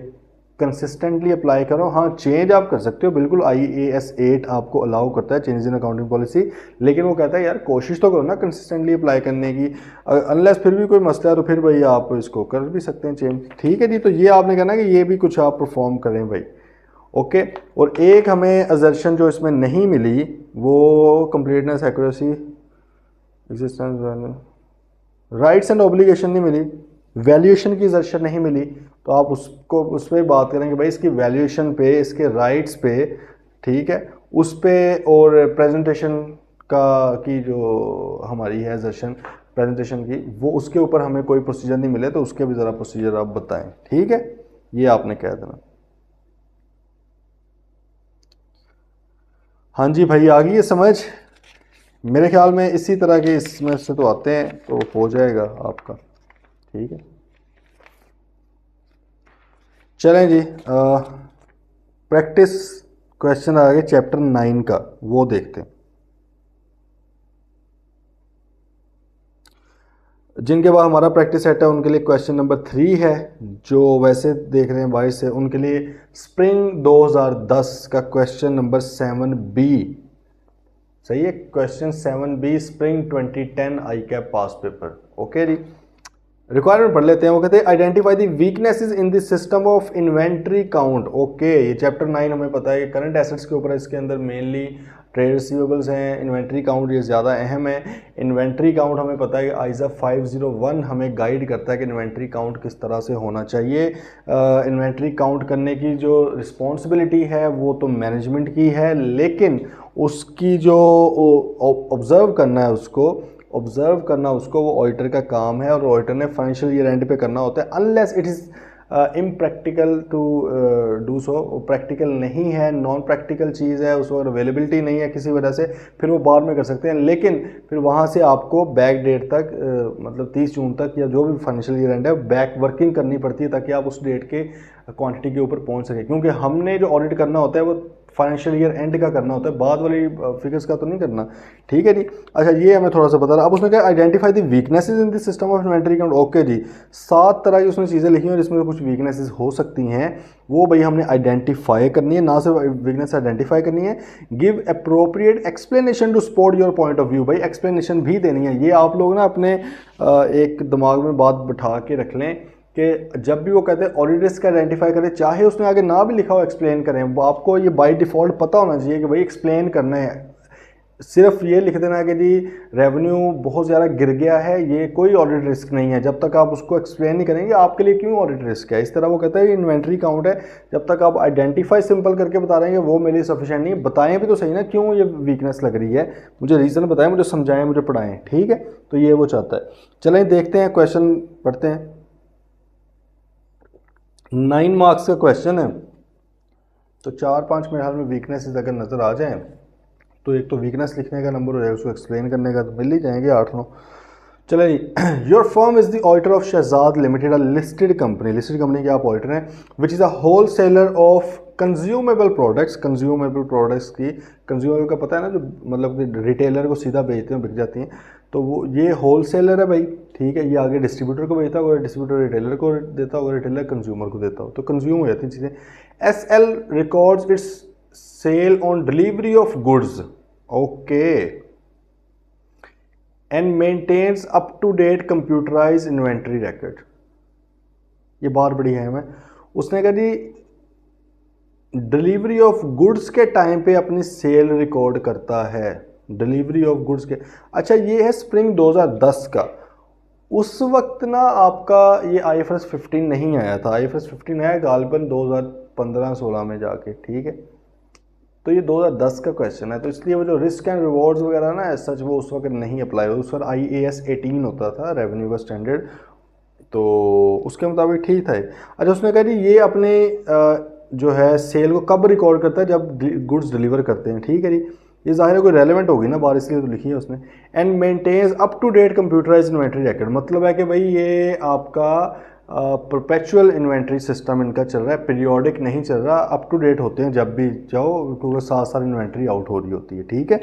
कंसिस्टेंटली अप्लाई करो। हाँ, चेंज आप कर सकते हो बिल्कुल, IAS 8 आपको अलाउ करता है चेंज इन अकाउंटिंग पॉलिसी, लेकिन वो कहता है यार कोशिश तो करो ना कंसिस्टेंटली अप्लाई करने की। अनलेस फिर भी कोई मसला है तो फिर भाई आप इसको कर भी सकते हैं चेंज। ठीक है जी, तो ये आपने कहना कि ये भी कुछ आप परफॉर्म करें भाई। ओके, और एक हमें असर्शन जो इसमें नहीं मिली वो completeness, accuracy, existence, rights and obligation नहीं मिली, वैल्यूएशन की असर्शन नहीं मिली। तो आप उसको उस पर बात करेंगे भाई इसकी वैल्यूएशन पे, इसके राइट्स पे, ठीक है, उस पे, और प्रेजेंटेशन का की जो हमारी है असर्शन प्रेजेंटेशन की, वो उसके ऊपर हमें कोई प्रोसीजर नहीं मिले तो उसके भी ज़रा प्रोसीजर आप बताएं। ठीक है, ये आपने कह देना। हाँ जी भाई, आ गई है समझ। मेरे ख्याल में इसी तरह के इसमें से तो आते हैं, तो हो जाएगा आपका। ठीक है, चलें जी। प्रैक्टिस क्वेश्चन आ गए चैप्टर 9 का, वो देखते हैं। जिनके बाद हमारा प्रैक्टिस सेट है उनके लिए क्वेश्चन नंबर 3 है। जो वैसे देख रहे हैं 22 से, उनके लिए स्प्रिंग 2010 का क्वेश्चन नंबर 7B। सही है, क्वेश्चन 7B स्प्रिंग 2010 आई कैप पास पेपर। ओके जी, रिक्वायरमेंट पढ़ लेते हैं। वो कहते हैं identify the weaknesses in the system of inventory count. Okay, ये चैप्टर 9 हमें पता है, करंट एसेट्स के ऊपर है। इसके अंदर मेनली ट्रेड रिसीवेबल्स हैं, इन्वेंट्री काउंट ये ज़्यादा अहम है। इन्वेंट्री काउंट हमें पता है कि आइजा 501 हमें गाइड करता है कि इन्वेंट्री काउंट किस तरह से होना चाहिए। इन्वेंट्री काउंट करने की जो रिस्पॉन्सिबिलिटी है वो तो मैनेजमेंट की है, लेकिन उसकी जो ऑब्ज़र्व करना है उसको वो ऑडिटर का काम है, और ऑडिटर ने फाइनेंशियल ईयर एंड पे करना होता है। Unless it is impractical to do so, practical नहीं है, नॉन प्रैक्टिकल चीज़ है, उस वक्त अवेलेबिलिटी नहीं है किसी वजह से, फिर वो बाद में कर सकते हैं। लेकिन फिर वहाँ से आपको बैक डेट तक मतलब 30 जून तक या जो भी फाइनेंशियल ईयर एंड है बैक वर्किंग करनी पड़ती है, ताकि आप उस डेट के क्वांटिटी के ऊपर पहुँच सकें। क्योंकि हमने जो ऑडिट करना होता है वो फाइनेंशियल ईयर एंड का करना होता है, बाद वाली फिगर्स का तो नहीं करना। ठीक है जी। अच्छा, ये हमें थोड़ा सा बता रहा। अब उसने कहा identify the weaknesses in the system of inventory count. Okay जी, 7 तरह की उसने चीज़ें लिखी हैं और इसमें कुछ वीकनेसेस हो सकती हैं, वो भाई हमने आइडेंटिफाई करनी है। ना सिर्फ वीकनेस आइडेंटिफाई करनी है, give appropriate explanation to support your point of view. भाई एक्सप्लेनेशन भी देनी है। ये आप लोग ना अपने एक दिमाग में बात बिठा के रख लें कि जब भी वो कहते हैं ऑडिट रिस्क आइडेंटिफाई करें, चाहे उसने आगे ना भी लिखा हो एक्सप्लेन करें, वो आपको ये बाय डिफ़ॉल्ट पता होना चाहिए कि भाई एक्सप्लेन करना है। सिर्फ ये लिख देना कि जी रेवेन्यू बहुत ज़्यादा गिर गया है, ये कोई ऑडिट रिस्क नहीं है, जब तक आप उसको एक्सप्लेन नहीं करेंगे आपके लिए क्यों ऑडिट रिस्क है। इस तरह वो कहता है इन्वेंट्री काउंट है, जब तक आप आइडेंटिफाई सिंपल करके बता रहे हैं वो मेरे लिए सफिशिएंट नहीं है। बताएं भी तो सही ना क्यों ये वीकनेस लग रही है, मुझे रीज़न बताएं, मुझे समझाएं, मुझे पढ़ाएं। ठीक है, तो ये वो चाहता है। चलें देखते हैं, क्वेश्चन पढ़ते हैं। 9 मार्क्स का क्वेश्चन है, तो 4-5 मेरे हाल में वीकनेसेस अगर नज़र आ जाएं तो एक तो वीकनेस लिखने का नंबर हो जाएगा, उसको एक्सप्लेन करने का तो मिल ही जाएंगे 8-9। चले जी। Your firm is the auditor of Shahzad limited, a listed company के आप ऑडिटर हैं, which is a wholesaler of consumable products. Consumable products की, कंज्यूमेबल का पता है ना, जो मतलब कि रिटेलर को सीधा बेचते हैं, बिक जाती हैं, तो वो ये होल सेलर है भाई। ठीक है, ये आगे डिस्ट्रीब्यूटर को बेचता होगा, डिस्ट्रीब्यूटर रिटेलर को देता होगा, रिटेलर कंज्यूमर को देता हो, तो कंज्यूम हो जाती हैं चीज़ें। SL records its sale on delivery of goods. Okay, and maintains up to date computerise inventory record. ये बात बड़ी है हमें। उसने कहा जी डिलीवरी ऑफ गुड्स के टाइम पे अपनी सेल रिकॉर्ड करता है, डिलीवरी ऑफ गुड्स के। अच्छा, ये है स्प्रिंग 2010 का। उस वक्त ना आपका ये IFRS 15 नहीं आया था। IFRS 15 आया गालिबन 2015-16 में जाके। ठीक है, तो ये 2010 का क्वेश्चन है, तो इसलिए वो जो रिस्क एंड रिवॉर्ड्स वगैरह ना सच वो उस वक्त नहीं अप्लाई हुआ। उस वक्त IAS 18 होता था, रेवेन्यू का स्टैंडर्ड, तो उसके मुताबिक ठीक था। अच्छा, उसने कहा जी ये अपने जो है सेल को कब रिकॉर्ड करता है, जब गुड्स डिलीवर करते हैं। ठीक है जी, ये ज़ाहिर है कोई रेलेवेंट होगी ना बात, इसलिए तो लिखी है उसने। And maintains up to date computerise inventory record, मतलब है कि भाई ये आपका परपेचुअल इन्वेंट्री सिस्टम इनका चल रहा है, पीरियोडिक नहीं चल रहा, अप टू डेट होते हैं जब भी जाओ, क्योंकि साथ इन्वेंट्री आउट हो रही होती है। ठीक है,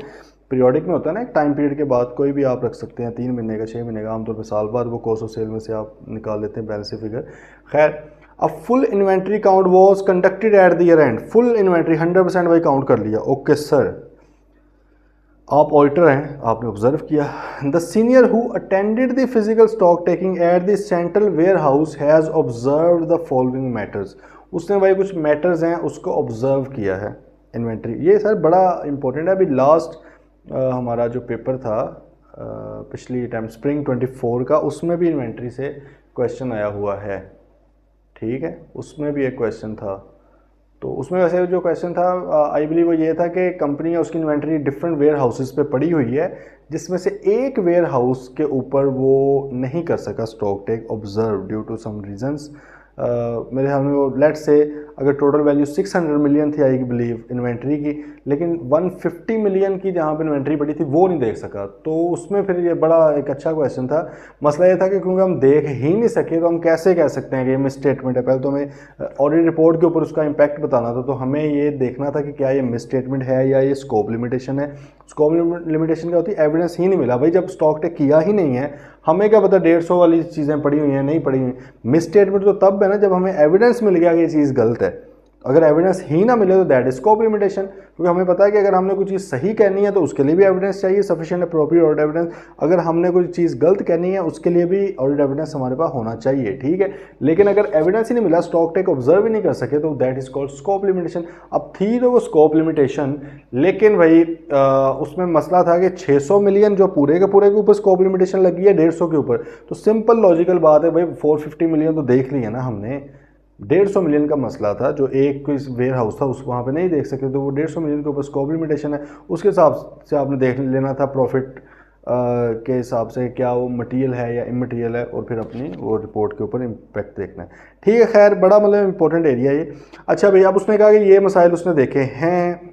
पीरियोडिक में होता है ना, एक टाइम पीरियड के बाद कोई भी आप रख सकते हैं, 3 महीने का, 6 महीने का, आमतौर पर साल बाद वो कॉस्ट ऑफ सेल में से आप निकाल लेते हैं बैलेंस फिगर। खैर, अब full inventory count was conducted at the year and. Full inventory 100% भाई काउंट कर लिया। ओके सर, आप ऑडिटर हैं, आपने ऑब्जर्व किया। The senior who attended the physical stock taking at the central warehouse has observe the following matters. उसने भाई कुछ मैटर्स हैं उसको ऑब्जर्व किया है इन्वेंट्री। ये सर बड़ा इंपॉर्टेंट है। अभी लास्ट हमारा जो पेपर था पिछली टाइम स्प्रिंग 24 का, उसमें भी इन्वेंट्री से क्वेश्चन आया हुआ है। ठीक है, उसमें भी एक क्वेश्चन था, तो उसमें वैसे जो क्वेश्चन था आई बिलीव वो ये था कि कंपनी या उसकी इन्वेंट्री डिफरेंट वेयर हाउसेस पे पड़ी हुई है, जिसमें से एक वेयर हाउस के ऊपर वो नहीं कर सका stock take observe due to some reasons. मेरे ख्याल में वो लेट से अगर टोटल वैल्यू 600 मिलियन थी आई बिलीव इन्वेंट्री की, लेकिन 150 मिलियन की जहाँ पे इन्वेंट्री पड़ी थी वो नहीं देख सका। तो उसमें फिर ये बड़ा एक अच्छा क्वेश्चन था। मसला ये था कि क्योंकि हम देख ही नहीं सके तो हम कैसे कह सकते हैं कि ये मिस स्टेटमेंट है। पहले तो हमें ऑडिट रिपोर्ट के ऊपर उसका इम्पैक्ट बताना था, तो हमें ये देखना था कि क्या ये मिस स्टेटमेंट है या ये स्कोप लिमिटेशन है। स्कोप लिमिटेशन क्या होती है, एविडेंस ही नहीं मिला भाई, जब स्टॉक टेक किया ही नहीं है हमें क्या पता 150 वाली चीज़ें पड़ी हुई हैं नहीं पड़ी हुई। मिस स्टेटमेंट तो तब है ना जब हमें एविडेंस मिल गया कि ये चीज़ गलत है। अगर एविडेंस ही ना मिले तो दैट इज स्कोप लिमिटेशन, क्योंकि हमें पता है कि अगर हमने कोई चीज़ सही कहनी है तो उसके लिए भी एविडेंस चाहिए, सफिशिएंट अप्रोप्रिएट ऑडिट एविडेंस। अगर हमने कोई चीज़ गलत कहनी है उसके लिए भी ऑडिट एविडेंस हमारे पास होना चाहिए, ठीक है। लेकिन अगर एविडेंस ही नहीं मिला, स्टॉक टेक ऑब्जर्व ही नहीं कर सके, तो that is called scope limitation. अब थी तो वो स्कोप लिमिटेशन, लेकिन भाई उसमें मसला था कि 600 मिलियन जो पूरे के ऊपर स्कोप लिमिटेशन लगी है 150 के ऊपर, तो सिंपल लॉजिकल बात है भाई 450 मिलियन तो देख लिया ना हमने। 150 मिलियन का मसला था, जो एक कोई वेयर हाउस था उस वहाँ पे नहीं देख सके, तो वो 150 मिलियन के ऊपर स्कोप लिमिटेशन है। उसके हिसाब से आपने देख लेना था प्रॉफिट के हिसाब से क्या वो मटेरियल है या इमटेरियल है, और फिर अपनी वो रिपोर्ट के ऊपर इम्पैक्ट देखना है, ठीक है। खैर बड़ा मतलब इंपॉर्टेंट एरिया ये। अच्छा भैया अब उसने कहा कि ये मसाइल उसने देखे हैं,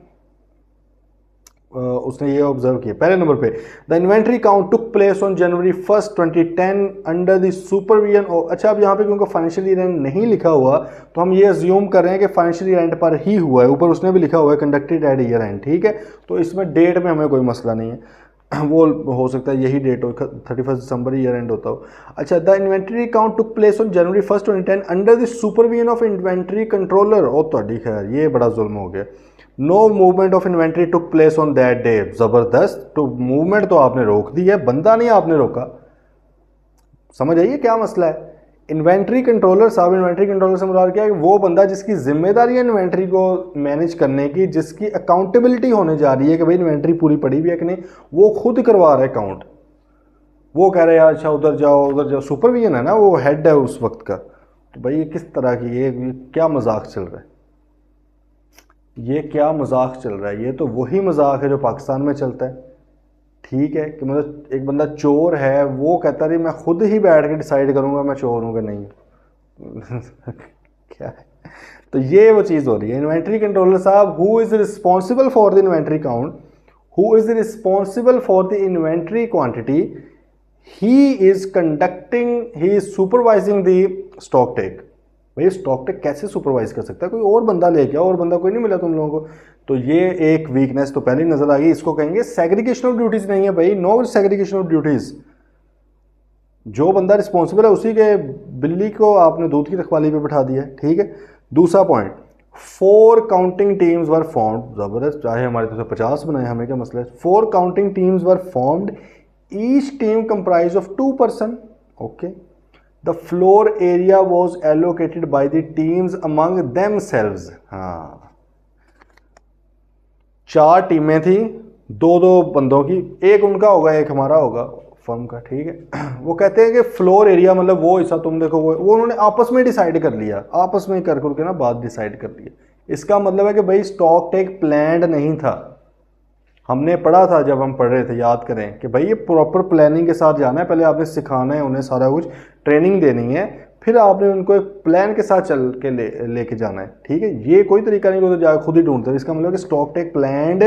उसने ये ऑब्जर्व किया। पहले नंबर पे the inventory count took place on January 1, 2010 under the supervision. अच्छा अब यहाँ पे क्योंकि फाइनेंशियल ईयर एंड नहीं लिखा हुआ तो हम ये अज्यूम कर रहे हैं कि फाइनेंशियल ईयर एंड पर ही हुआ है। ऊपर उसने भी लिखा हुआ है कंडक्टेड एट ईयर एंड, ठीक है। तो इसमें डेट में हमें कोई मसला नहीं है, वो हो सकता है यही डेट हो, 31 दिसंबर ईयर एंड होता हो। अच्छा the inventory count took place on January 1, 2010 under the supervision of inventory controller. ओ तो खैर ये बड़ा जुल्म हो गया। No movement of inventory took place on that day. जबरदस्त, तो मूवमेंट तो आपने रोक दी है, बंदा नहीं आपने रोका। समझ आइए क्या मसला है। इन्वेंट्री कंट्रोलर साहब, इन्वेंट्री कंट्रोलर से मुराद क्या है कि वो बंदा जिसकी जिम्मेदारी है इन्वेंट्री को मैनेज करने की, जिसकी अकाउंटेबिलिटी होने जा रही है कि भाई इन्वेंट्री पूरी पड़ी भी है कि नहीं, वो खुद करवा रहा है काउंट। वो कह रहे हैं यार अच्छा उधर जाओ उधर जाओ, सुपरविजन है ना, वो हेड है उस वक्त का। तो भाई ये किस तरह की ये क्या मजाक चल रहा है, ये क्या मजाक चल रहा है। ये तो वही मजाक है जो पाकिस्तान में चलता है, ठीक है। कि मतलब एक बंदा चोर है, वो कहता रही मैं खुद ही बैठ के डिसाइड करूंगा मैं चोर हूँ कि नहीं। क्या है, तो ये वो चीज़ हो रही है। इन्वेंट्री कंट्रोलर साहब who is responsible for the inventory count, who is responsible for the inventory quantity, he is conducting, he is supervising the stock take. भाई स्टॉक टेक कैसे सुपरवाइज कर सकता है, कोई और बंदा लेके आओ, और बंदा कोई नहीं मिला तुम लोगों को। तो ये एक वीकनेस तो पहले नजर आ गई। इसको कहेंगे सेग्रीगेशन ऑफ ड्यूटीज नहीं है भाई, नो सेग्रीगेशन ऑफ ड्यूटीज। जो बंदा रिस्पॉन्सिबल है उसी के, बिल्ली को आपने दूध की रखवाली पे बैठा दिया, ठीक है। दूसरा point, 4 counting teams were formed. जबरदस्त, चाहे हमारे तरफ से 50 बनाए हमें क्या मसला है। 4 counting teams were formed, each team comprise of 2 person, okay. The floor area was allocated by the teams among themselves। हाँ, 4 टीमें थी, 2-2 बंदों की, एक उनका होगा एक हमारा होगा फर्म का, ठीक है। वो कहते हैं कि फ्लोर एरिया मतलब वो हिस्सा तुम देखो, वो उन्होंने आपस में डिसाइड कर लिया, आपस में कर करके ना बात डिसाइड कर लिया। इसका मतलब है कि भाई स्टॉक टेक प्लान्ड नहीं था। हमने पढ़ा था जब हम पढ़ रहे थे, याद करें कि भाई ये प्रॉपर प्लानिंग के साथ जाना है। पहले आपने सिखाना है उन्हें सारा कुछ, ट्रेनिंग देनी है, फिर आपने उनको एक प्लान के साथ चल के लेके जाना है, ठीक है। ये कोई तरीका नहीं कि जाकर खुद ही ढूंढते। इसका मतलब कि stock take planned,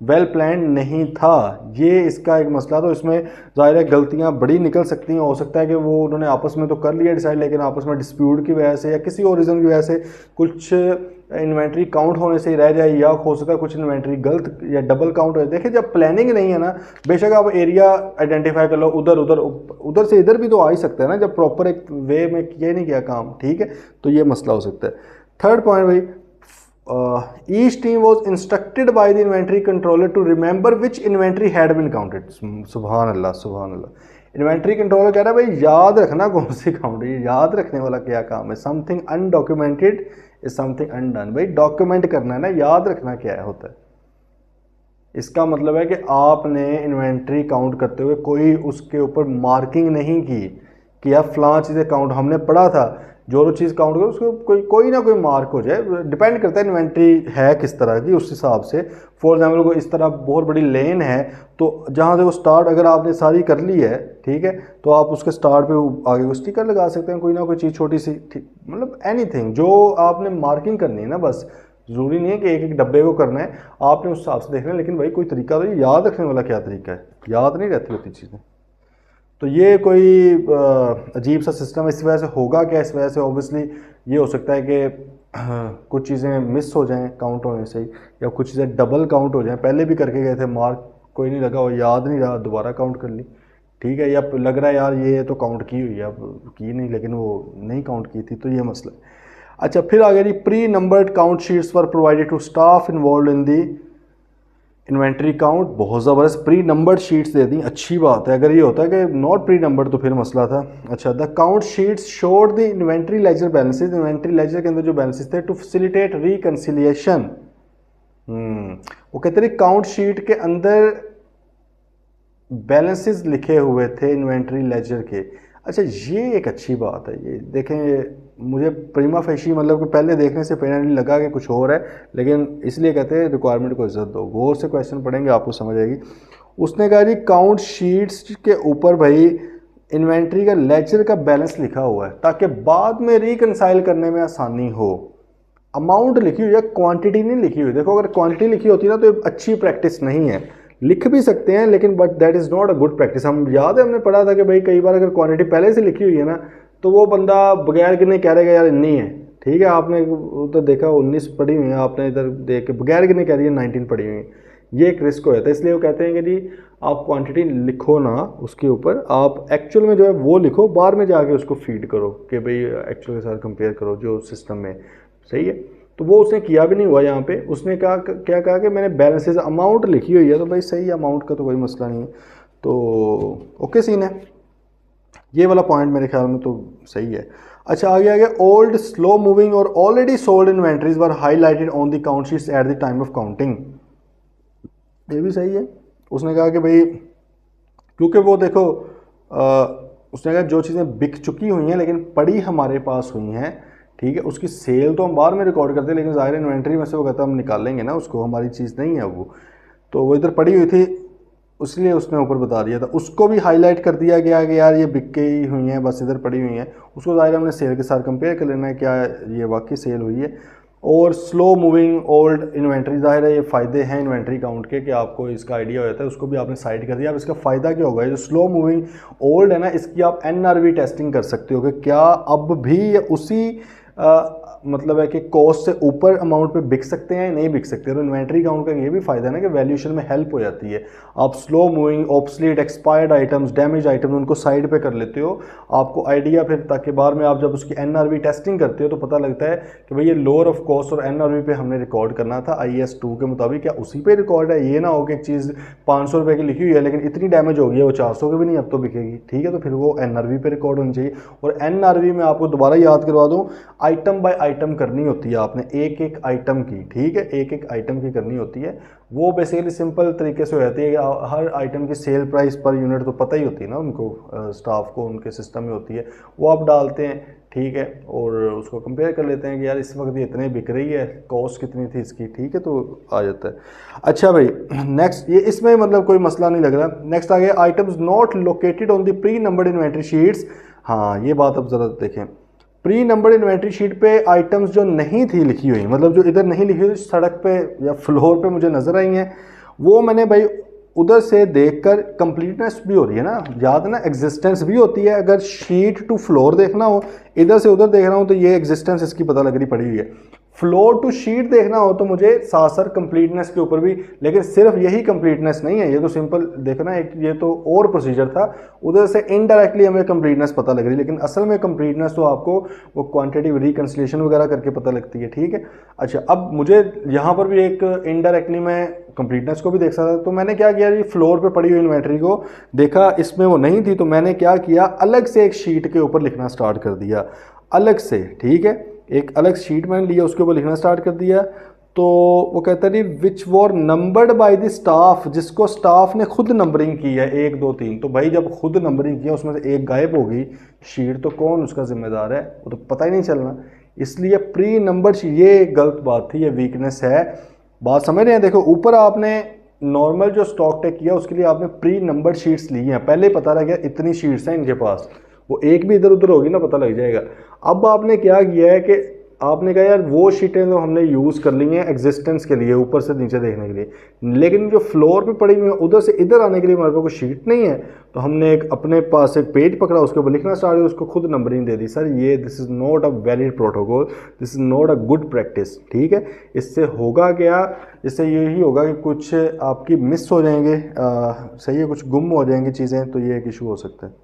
well planned नहीं था, ये इसका एक मसला। तो इसमें ज़ाहिर है गलतियाँ बड़ी निकल सकती हैं। हो सकता है कि वो उन्होंने आपस में तो कर लिया डिसाइड, लेकिन आपस में डिस्प्यूट की वजह से या किसी और रीज़न की वजह से कुछ इन्वेंट्री काउंट होने से ही रह जाए, या हो सकता है कुछ इन्वेंट्री गलत या डबल काउंट हो। देखिए जब प्लानिंग नहीं है ना, बेशक आप एरिया आइडेंटिफाई कर लो, उधर उधर उधर से इधर भी तो आ ही सकता है ना, जब प्रॉपर एक वे में किया नहीं गया काम, ठीक है। तो ये मसला हो सकता है। थर्ड पॉइंट भाई, each team was instructed by the inventory controller to remember which inventory had been counted. सुभान अल्लाह सुभान अल्लाह। इन्वेंट्री कंट्रोलर कह रहा है भाई याद रखना कौन सी काउंट है, याद रखने वाला क्या काम है। Something undocumented is something undone. भाई डॉक्यूमेंट करना है ना, याद रखना क्या है होता है। इसका मतलब है कि आपने इन्वेंट्री काउंट करते हुए कोई उसके ऊपर मार्किंग नहीं की कि यार फलां चीज़ें काउंट, हमने पढ़ा था जो चीज़ काउंट करो उसको कोई ना कोई मार्क हो जाए, डिपेंड करता है इन्वेंट्री है किस तरह की उस हिसाब से। फॉर एग्जाम्पल कोई इस तरह बहुत बड़ी लेन है तो जहाँ से वो स्टार्ट अगर आपने सारी कर ली है, ठीक है, तो आप उसके स्टार्ट पे आगे को स्टिकर लगा सकते हैं, कोई ना कोई चीज़ छोटी सी, मतलब एनीथिंग जो आपने मार्किंग करनी है ना, बस ज़रूरी नहीं है कि एक एक डब्बे को करना है, आपने उस हिसाब से देखना है। लेकिन भाई कोई तरीका तो याद रखने वाला क्या तरीका है, याद नहीं रहती होती चीज़ें। तो ये कोई अजीब सा सिस्टम है। इस वजह से होगा क्या, इस वजह से ऑब्वियसली ये हो सकता है कि कुछ चीज़ें मिस हो जाएं काउंट होने से, या कुछ चीज़ें डबल काउंट हो जाएं, पहले भी करके गए थे, मार्क कोई नहीं लगा और याद नहीं रहा, दोबारा काउंट कर ली, ठीक है, या लग रहा है यार ये तो काउंट की हुई है, अब की नहीं, लेकिन वो नहीं काउंट की थी, तो ये मसला है। अच्छा, फिर आगे जी, pre numbered count sheets were provided to staff involve in the inventory count. बहुत ज़बरदस्त, प्री नंबर्ड शीट्स दे दी, अच्छी बात है। अगर ये होता है कि नॉट प्री नंबर्ड तो फिर मसला था। अच्छा, the count sheets showed the inventory ledger balances, inventory ledger के अंदर जो बैलेंसेज थे, टू फैसिलिटेट रिकंसिलिएशन। वो कहते थे काउंट शीट के अंदर बैलेंसेस लिखे हुए थे इन्वेंट्री लेजर के। अच्छा, ये एक अच्छी बात है। ये देखें, मुझे प्रीमा फेशी मतलब कि पहले देखने से पेरेंटली लगा कि कुछ और है, लेकिन इसलिए कहते हैं रिक्वायरमेंट को इज्जत दो, गौर से क्वेश्चन पढ़ेंगे आपको समझ आएगी। उसने कहा जी काउंट शीट्स के ऊपर भाई इन्वेंट्री का लेजर का बैलेंस लिखा हुआ है ताकि बाद में रिकनसाइल करने में आसानी हो। अमाउंट लिखी हुई है, क्वांटिटी नहीं लिखी हुई। देखो, अगर क्वांटिटी लिखी होती ना तो अच्छी प्रैक्टिस नहीं है। लिख भी सकते हैं लेकिन but that is not a good practice. हम याद है हमने पढ़ा था कि भाई कई बार अगर क्वांटिटी पहले से लिखी हुई है ना तो वो बंदा बगैर गिने कह रहेगा यार इतनी है, ठीक है, आपने उधर देखा 19 पढ़ी हुई है, आपने इधर देख के बगैर गिने कह रही है 19 पढ़ी हुई है, ये एक रिस्क हो जाता है। इसलिए वो कहते हैं कि जी आप क्वांटिटी लिखो ना उसके ऊपर, आप एक्चुअल में जो है वो लिखो, बाद में जाके उसको फीड करो कि भाई एक्चुअल के साथ कंपेयर करो जो सिस्टम में सही है। तो वो उसने किया भी नहीं हुआ यहाँ पे। उसने कहा क्या कहा कि मैंने बैलेंसेज अमाउंट लिखी हुई है, तो भाई सही है, अमाउंट का तो कोई मसला नहीं है, तो ओके सीन है। ये वाला पॉइंट मेरे ख्याल में तो सही है। अच्छा, आगे आ गया, ओल्ड स्लो मूविंग और already sold inventories were highlighted on the count sheets at the time of counting. ये भी सही है। उसने कहा कि भाई क्योंकि वो देखो उसने कहा जो चीज़ें बिक चुकी हुई हैं लेकिन पड़ी हमारे पास हुई हैं, ठीक है, उसकी सेल तो हम बाद में रिकॉर्ड करते हैं, लेकिन ज़ाहिर इन्वेंट्री में से वो कहता हम निकालेंगे ना उसको, हमारी चीज़ नहीं है वो, तो वो इधर पड़ी हुई थी इसलिए उसने ऊपर बता दिया था। उसको भी हाईलाइट कर दिया गया कि यार ये बिक गई हुई हैं, बस इधर पड़ी हुई हैं, उसको ज़ाहिर हमने सेल के साथ कंपेयर कर लेना है क्या ये वाकई सेल हुई है। और स्लो मूविंग ओल्ड इन्वेंट्री, ज़ाहिर है ये फ़ायदे हैं इन्वेंट्री काउंट के कि आपको इसका आइडिया हो जाता है, उसको भी आपने साइड कर दिया। अब इसका फ़ायदा क्या होगा, ये जो स्लो मूविंग ओल्ड है ना, इसकी आप NRV टेस्टिंग कर सकते हो कि क्या अब भी उसी मतलब है कि कॉस्ट से ऊपर अमाउंट पे बिक सकते हैं नहीं बिक सकते। तो इन्वेंट्री काउंट का ये भी फायदा है ना कि वैल्यूएशन में हेल्प हो जाती है। आप slow moving obsolete expired items damage items उनको साइड पे कर लेते हो, आपको आइडिया फिर ताकि बाद में आप जब उसकी NRV टेस्टिंग करते हो तो पता लगता है कि भाई ये लोअर ऑफ कॉस्ट और NRV पे हमने रिकॉर्ड करना था IAS 2 के मुताबिक, क्या उसी पे रिकॉर्ड है। ये ना हो कि एक चीज़ 500 रुपये की लिखी हुई है लेकिन इतनी डैमेज हो गई है वो 400 की भी नहीं अब तो बिकेगी, ठीक है, तो फिर वो NRV पे रिकॉर्ड होनी चाहिए। और NRV में आपको दोबारा याद करवा दूँ, आइटम बाय आइटम करनी होती है आपने, एक एक आइटम की, ठीक है, एक एक आइटम की करनी होती है। वो बेसिकली सिंपल तरीके से हो जाती है कि हर आइटम की सेल प्राइस पर यूनिट तो पता ही होती है ना उनको, स्टाफ को, उनके सिस्टम में होती है, वो आप डालते हैं, ठीक है, और उसको कंपेयर कर लेते हैं कि यार इस वक्त ये इतने बिक रही है, कॉस्ट कितनी थी इसकी, ठीक है, तो आ जाता है। अच्छा भाई नेक्स्ट, ये इसमें मतलब कोई मसला नहीं लग रहा। नेक्स्ट आ गया, items not located on the pre numbered inventory sheets. हाँ, ये बात अब ज़रा देखें, प्री नंबर्ड इन्वेंट्री शीट पे आइटम्स जो नहीं थी लिखी हुई, मतलब जो इधर नहीं लिखी हुई, सड़क पे या फ्लोर पे मुझे नज़र आई हैं, वो मैंने भाई उधर से देखकर कंप्लीटनेस भी हो रही है ना, याद ना, एग्जिस्टेंस भी होती है। अगर शीट टू फ्लोर देखना हो, इधर से उधर देखना हो, तो ये एग्जिस्टेंस इसकी पता लग रही पड़ी हुई है। फ्लोर टू शीट देखना हो तो मुझे साथ साथ कंप्लीटनेस के ऊपर भी, लेकिन सिर्फ यही कंप्लीटनेस नहीं है, ये तो सिंपल देखना एक, ये तो और प्रोसीजर था, उधर से इनडायरेक्टली हमें कंप्लीटनेस पता लग रही, लेकिन असल में कंप्लीटनेस तो आपको वो क्वांटिटी रिकंसिलिएशन वगैरह करके पता लगती है, ठीक है। अच्छा, अब मुझे यहाँ पर भी एक इनडायरेक्टली मैं कंप्लीटनेस को भी देख सकता था, तो मैंने क्या किया, ये फ्लोर पे पड़ी हुई इन्वेंट्री को देखा, इसमें वो नहीं थी, तो मैंने क्या किया, अलग से एक शीट के ऊपर लिखना स्टार्ट कर दिया, अलग से, ठीक है, एक अलग शीट मैंने लिया, उसके ऊपर लिखना स्टार्ट कर दिया। तो वो कहता है जी which were numbered by the staff, जिसको स्टाफ ने खुद नंबरिंग की है 1 2 3। तो भाई जब खुद नंबरिंग किया उसमें से एक गायब होगी शीट, तो कौन उसका जिम्मेदार है, वो तो पता ही नहीं चलना। इसलिए प्री नंबर शीट, ये गलत बात थी, ये वीकनेस है। बात समझ रहे हैं? देखो ऊपर आपने नॉर्मल जो स्टॉक टेक किया उसके लिए आपने प्री नंबर शीट्स ली हैं, पहले ही पता लग गया इतनी शीट्स हैं इनके पास, वो एक भी इधर उधर होगी ना पता लग जाएगा। अब आपने क्या किया है कि आपने कहा यार वो शीटें तो हमने यूज़ कर ली हैं एग्जिस्टेंस के लिए, ऊपर से नीचे देखने के लिए, लेकिन जो फ्लोर पे पड़ी हुई है उधर से इधर आने के लिए हमारे पास कोई शीट नहीं है। तो हमने एक अपने पास एक पेज पकड़ा, उसके ऊपर लिखना स्टार्ट किया, उसको खुद नंबरिंग दे दी। सर ये this is not a valid protocol, this is not a good practice. ठीक है, इससे होगा क्या, इससे यही होगा कि कुछ आपकी मिस हो जाएंगे, सही है, कुछ गुम हो जाएंगी चीज़ें, तो ये एक इशू हो सकता है।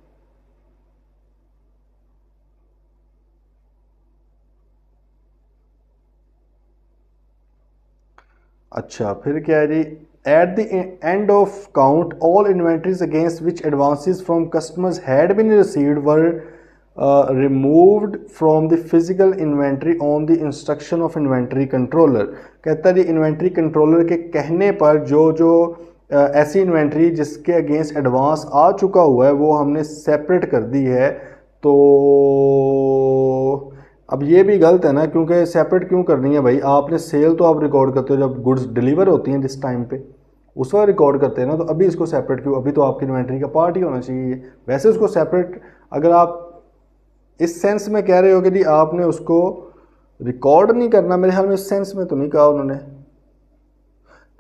अच्छा फिर क्या है जी, at the end of count all inventories against which advances from customers had been received were removed from the physical inventory on the instruction of inventory controller. कहता है जी इन्वेंट्री कंट्रोलर के कहने पर जो जो ऐसी इन्वेंट्री जिसके अगेंस्ट एडवांस आ चुका हुआ है वो हमने सेपरेट कर दी है। तो अब ये भी गलत है ना, क्योंकि सेपरेट क्यों करनी है भाई, आपने सेल तो आप रिकॉर्ड करते हो जब गुड्स डिलीवर होती हैं जिस टाइम पे उस वक्त रिकॉर्ड करते हैं ना, तो अभी इसको सेपरेट क्यों, अभी तो आपकी इन्वेंट्री का पार्ट ही होना चाहिए। वैसे उसको सेपरेट, अगर आप इस सेंस में कह रहे हो कि जी आपने उसको रिकॉर्ड नहीं करना, मेरे ख्याल में इस सेंस में तो नहीं कहा उन्होंने।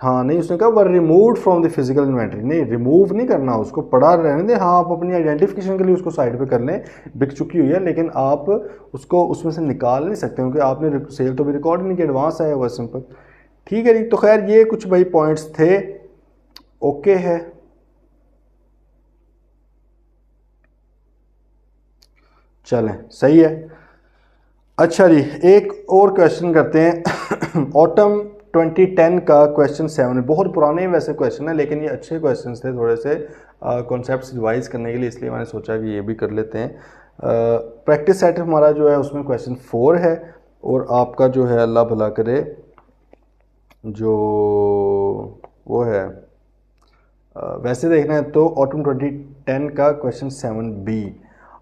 हाँ नहीं, उसने कहा were removed from the physical inventory, नहीं रिमूव नहीं करना, उसको पड़ा रहने दें। हाँ आप अपनी आइडेंटिफिकेशन के लिए उसको साइड पे कर लें, बिक चुकी हुई है, लेकिन आप उसको उसमें से निकाल नहीं सकते क्योंकि आपने सेल तो भी रिकॉर्ड नहीं किया, एडवांस आया हुआ सिंपल। ठीक है जी, तो खैर ये कुछ भाई पॉइंट्स थे, ओके है। चलें सही है। अच्छा जी एक और क्वेश्चन करते हैं ऑटम 2010 का क्वेश्चन 7, बहुत पुराने वैसे क्वेश्चन है लेकिन ये अच्छे क्वेश्चन थे, थोड़े से कॉन्सेप्ट्स रिवाइज करने के लिए, इसलिए मैंने सोचा कि ये भी कर लेते हैं। प्रैक्टिस सेट हमारा जो है उसमें क्वेश्चन 4 है, और आपका जो है अल्लाह भला करे जो वो है वैसे देखना है तो ऑटम 2010 का क्वेश्चन 7B।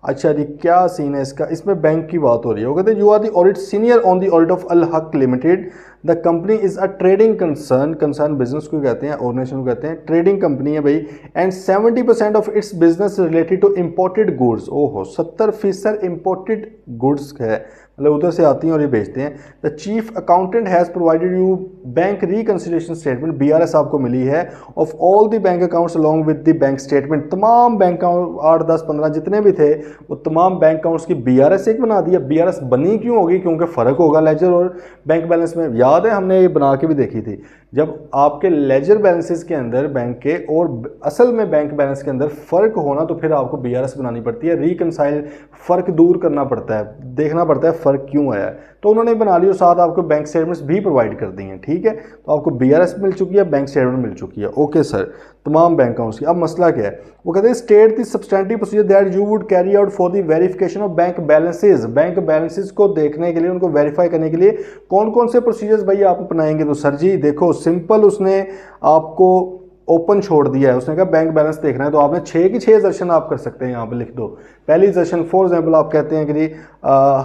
अच्छा जी क्या सीन है इसका, इसमें बैंक की बात हो रही है। वो कहते हैं you are the audit senior on the audit of Al Haq limited, the company is a trading concern, concern business को कहते हैं, ऑर्गेनाइजेशन को कहते हैं, ट्रेडिंग कंपनी है भाई, and 70% of its business related to imported goods. ओहो 70% इम्पोर्टेड गुड्स है, मतलब उधर से आती हैं और ये बेचते हैं। The chief accountant has provided you bank reconciliation statement, BRS आपको मिली है, of all the bank accounts along with the bank statement, तमाम बैंक अकाउंट 8 10 15 जितने भी थे वो तमाम बैंक अकाउंट्स की BRS एक बना दिया। BRS बनी क्यों होगी, क्योंकि फ़र्क होगा लेजर और बैंक बैलेंस में। याद है हमने ये बना के भी देखी थी, जब आपके लेजर बैलेंसेस के अंदर बैंक के और असल में बैंक बैलेंस के अंदर फ़र्क होना तो फिर आपको BRS बनानी पड़ती है, रिकनसाइल फ़र्क दूर करना पड़ता है, देखना पड़ता है फ़र्क क्यों आया है। तो उन्होंने बना ली और साथ आपको बैंक स्टेटमेंट्स भी प्रोवाइड कर दी हैं। ठीक है, तो आपको BRS मिल चुकी है, बैंक स्टेटमेंट मिल चुकी है। ओके सर, तमाम बैंक अकाउंट्स की। अब मसला क्या है, वो कहते हैं state the substantive procedure that you would carry out for the verification of bank balances, bank balances को देखने के लिए, उनको वेरीफाई करने के लिए कौन कौन से प्रोसीजर्स भाई आप अपनाएंगे। तो सर जी देखो सिंपल, उसने आपको ओपन छोड़ दिया है, उसने कहा बैंक बैलेंस देखना है, तो आपने 6 की 6 एजर्शन आप कर सकते हैं, यहाँ पे लिख दो। पहली एजर्शन फॉर एग्जाम्पल आप कहते हैं कि जी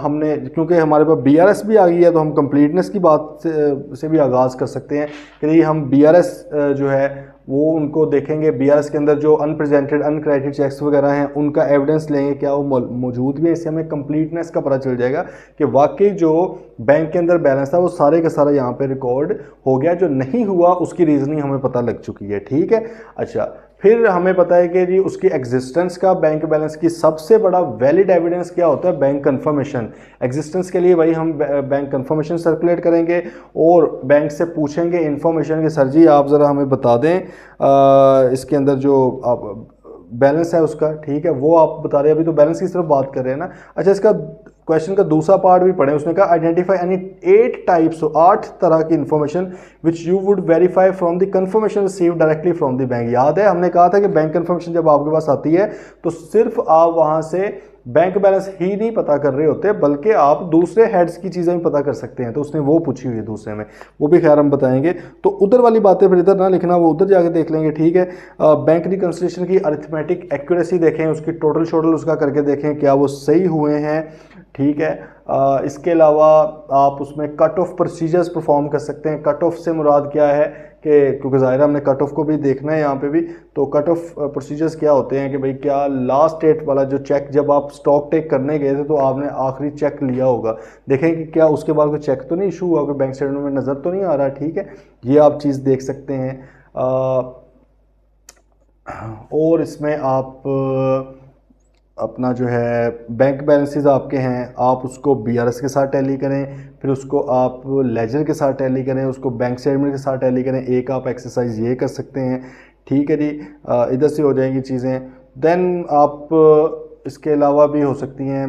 हमने, क्योंकि हमारे पास BRS भी आ गई है तो हम कंप्लीटनेस की बात से भी आगाज़ कर सकते हैं कि जी हम BRS जो है वो उनको देखेंगे, BRS के अंदर जो अनप्रेजेंटेड अनक्रेडिटेड चेक्स वगैरह हैं उनका एविडेंस लेंगे, क्या वो मौजूद भी है, इससे हमें कंप्लीटनेस का पता चल जाएगा कि वाकई जो बैंक के अंदर बैलेंस था वो सारे का सारा यहाँ पे रिकॉर्ड हो गया, जो नहीं हुआ उसकी रीजनिंग हमें पता लग चुकी है। ठीक है, अच्छा फिर हमें पता है कि जी उसकी एग्जिस्टेंस का, बैंक बैलेंस की सबसे बड़ा वैलिड एविडेंस क्या होता है, बैंक कंफर्मेशन। एग्जिस्टेंस के लिए भाई हम बैंक कंफर्मेशन सर्कुलेट करेंगे और बैंक से पूछेंगे इन्फॉर्मेशन कि सर जी आप ज़रा हमें बता दें इसके अंदर जो आप बैलेंस है उसका, ठीक है वो आप बता रहे हैं, अभी तो बैलेंस की सिर्फ बात कर रहे हैं ना। अच्छा इसका क्वेश्चन का दूसरा पार्ट भी पढ़ें। उसने कहा आइडेंटिफाई एनी 8 टाइप्स, 8 तरह की information which you would verify from the confirmation receive directly from the bank. याद है हमने कहा था कि बैंक कंफर्मेशन जब आपके पास आती है तो सिर्फ आप वहां से बैंक बैलेंस ही नहीं पता कर रहे होते बल्कि आप दूसरे हेड्स की चीज़ें भी पता कर सकते हैं। तो उसने वो पूछी हुई है दूसरे में, वो भी खैर हम बताएंगे। तो उधर वाली बातें फिर इधर ना लिखना, वो उधर जाके देख लेंगे, ठीक है। बैंक रिकंसिलिएशन की अरिथमेटिक एक्यूरेसी देखें, उसकी टोटल शोटल उसका करके देखें क्या वो सही हुए हैं, ठीक है। इसके अलावा आप उसमें कट ऑफ प्रोसीजर्स परफॉर्म कर सकते हैं। कट ऑफ से मुराद क्या है कि क्योंकि ज़ाहिर हमने कट ऑफ को भी देखना है यहाँ पे भी, तो कट ऑफ प्रोसीजर्स क्या होते हैं कि भाई क्या लास्ट डेट वाला जो चेक जब आप स्टॉक टेक करने गए थे तो आपने आखिरी चेक लिया होगा, देखें कि क्या उसके बाद कोई चेक तो नहीं इशू हुआ, कोई बैंक स्टेटमेंट में नज़र तो नहीं आ रहा, ठीक है। ये आप चीज़ देख सकते हैं। और इसमें आप अपना जो है बैंक बैलेंसेस आपके हैं, आप उसको बीआरएस के साथ टैली करें, फिर उसको आप लेजर के साथ टैली करें, उसको बैंक स्टेटमेंट के साथ टैली करें। एक आप एक्सरसाइज ये कर सकते हैं, ठीक है जी। इधर से हो जाएंगी चीज़ें। देन आप इसके अलावा भी हो सकती हैं,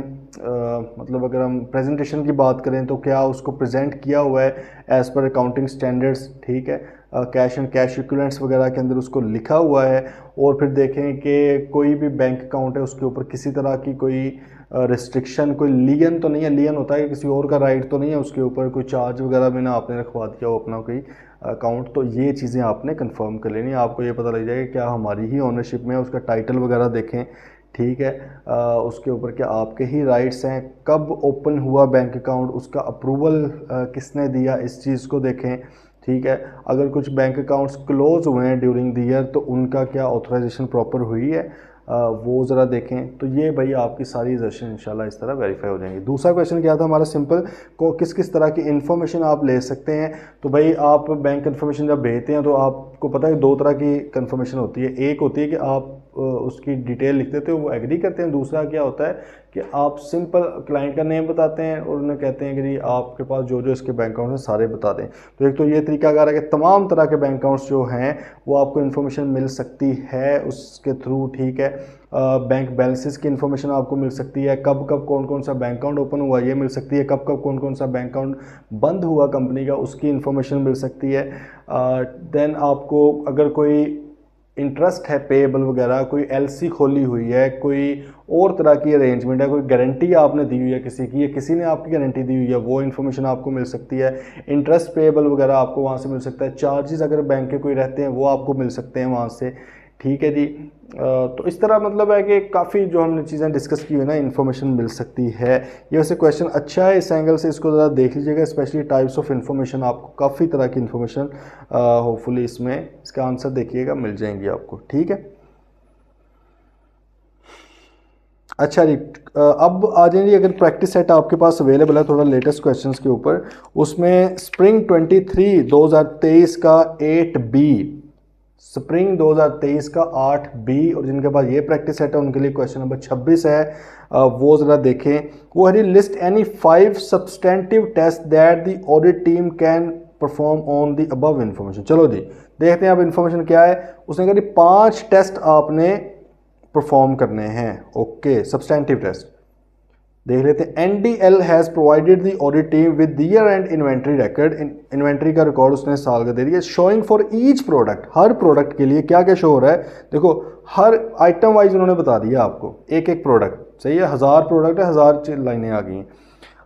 मतलब अगर हम प्रेजेंटेशन की बात करें तो क्या उसको प्रेजेंट किया हुआ है एज़ पर अकाउंटिंग स्टैंडर्ड्स, ठीक है। कैश एंड कैश इक्विवेलेंट्स वगैरह के अंदर उसको लिखा हुआ है। और फिर देखें कि कोई भी बैंक अकाउंट है उसके ऊपर किसी तरह की कोई रिस्ट्रिक्शन, कोई लियन तो नहीं है, लियन होता है कि किसी और का राइट तो नहीं है उसके ऊपर, कोई चार्ज वगैरह भी ना आपने रखवा दिया हो अपना कोई अकाउंट। तो ये चीज़ें आपने कंफर्म कर लेनी, आपको ये पता लग जाएगा क्या हमारी ही ओनरशिप में है। उसका टाइटल वगैरह देखें, ठीक है। उसके ऊपर क्या आपके ही राइट्स हैं, कब ओपन हुआ बैंक अकाउंट, उसका अप्रूवल किसने दिया, इस चीज़ को देखें, ठीक है। अगर कुछ बैंक अकाउंट्स क्लोज हुए हैं ड्यूरिंग द ईयर तो उनका क्या ऑथराइजेशन प्रॉपर हुई है, वो ज़रा देखें। तो ये भाई आपकी सारी एग्जर्शन इंशाल्लाह इस तरह वेरीफाई हो जाएंगी। दूसरा क्वेश्चन क्या था हमारा, सिंपल को किस किस तरह की इन्फॉर्मेशन आप ले सकते हैं। तो भाई आप बैंक इन्फॉर्मेशन जब भेजते हैं तो आपको पता है 2 तरह की कन्फर्मेशन होती है। एक होती है कि आप उसकी डिटेल लिख देते हो, वो एग्री करते हैं। दूसरा क्या होता है कि आप सिंपल क्लाइंट का नेम बताते हैं और उन्हें कहते हैं कि जी आपके पास जो जो इसके बैंक अकाउंट हैं सारे बता दें। तो एक तो ये तरीकाकार है कि तमाम तरह के बैंक अकाउंट्स जो हैं वो आपको इन्फॉर्मेशन मिल सकती है उसके थ्रू, ठीक है। बैंक बैलेंसेस की इन्फॉर्मेशन आपको मिल सकती है, कब कब कौन कौन सा बैंक अकाउंट ओपन हुआ ये मिल सकती है, कब कब कौन कौन सा बैंक अकाउंट बंद हुआ कंपनी का उसकी इन्फॉर्मेशन मिल सकती है। देन आपको अगर कोई इंटरेस्ट है पेएबल वगैरह, कोई एलसी खोली हुई है, कोई और तरह की अरेंजमेंट है, कोई गारंटी आपने दी हुई है किसी की या किसी ने आपकी गारंटी दी हुई है, वो इन्फॉर्मेशन आपको मिल सकती है। इंटरेस्ट पेएबल वगैरह आपको वहाँ से मिल सकता है। चार्जेस अगर बैंक के कोई रहते हैं वो आपको मिल सकते हैं वहाँ से, ठीक है जी। तो इस तरह मतलब है कि काफ़ी जो हमने चीज़ें डिस्कस की हुई ना इन्फॉर्मेशन मिल सकती है। ये वैसे क्वेश्चन अच्छा है, इस एंगल से इसको ज़रा देख लीजिएगा, स्पेशली टाइप्स ऑफ इन्फॉर्मेशन आपको काफ़ी तरह की इन्फॉर्मेशन होपफुली इसमें इसका आंसर देखिएगा मिल जाएंगी आपको, ठीक है। अच्छा जी, अब आ जाइए, अगर प्रैक्टिस सेट आपके पास अवेलेबल है थोड़ा लेटेस्ट क्वेश्चंस के ऊपर, उसमें स्प्रिंग 2023 का 8B, स्प्रिंग 2023 का 8B, और जिनके पास ये प्रैक्टिस सेट है उनके लिए क्वेश्चन नंबर 26 है, वो ज़रा देखें। वो है list any 5 substantive test that the audit team can perform on the above information. चलो जी देखते हैं अब इन्फॉर्मेशन क्या है। उसने कहा 5 टेस्ट आपने परफॉर्म करने हैं, ओके। सब्सटेंटिव टेस्ट देख लेते हैं। NDL has provided the audit team with year and inventory record, inventory का रिकॉर्ड उसने साल का दे दिया। Showing for each product, her product के लिए क्या क्या शो हो रहा है, देखो हर आइटम वाइज उन्होंने बता दिया आपको, एक एक प्रोडक्ट, सही है। 1000 प्रोडक्ट है, 1000 लाइनें आ गई हैं।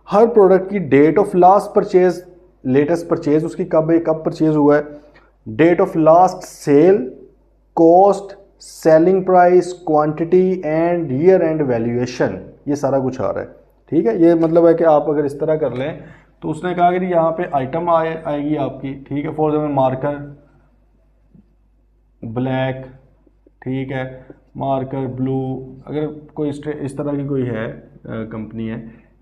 हर प्रोडक्ट की date of last purchase, latest purchase उसकी कब है, कब परचेज हुआ है, date of last sale, cost, selling price, quantity and year end valuation, ये सारा कुछ आ रहा है, ठीक है। ये मतलब है कि आप अगर इस तरह कर लें तो उसने कहा कि यहाँ पे आइटम आएगी आपकी, ठीक है। फॉर एग्जाम्पल मार्कर ब्लैक, ठीक है, मार्कर ब्लू, अगर कोई इस तरह की कोई है कंपनी है,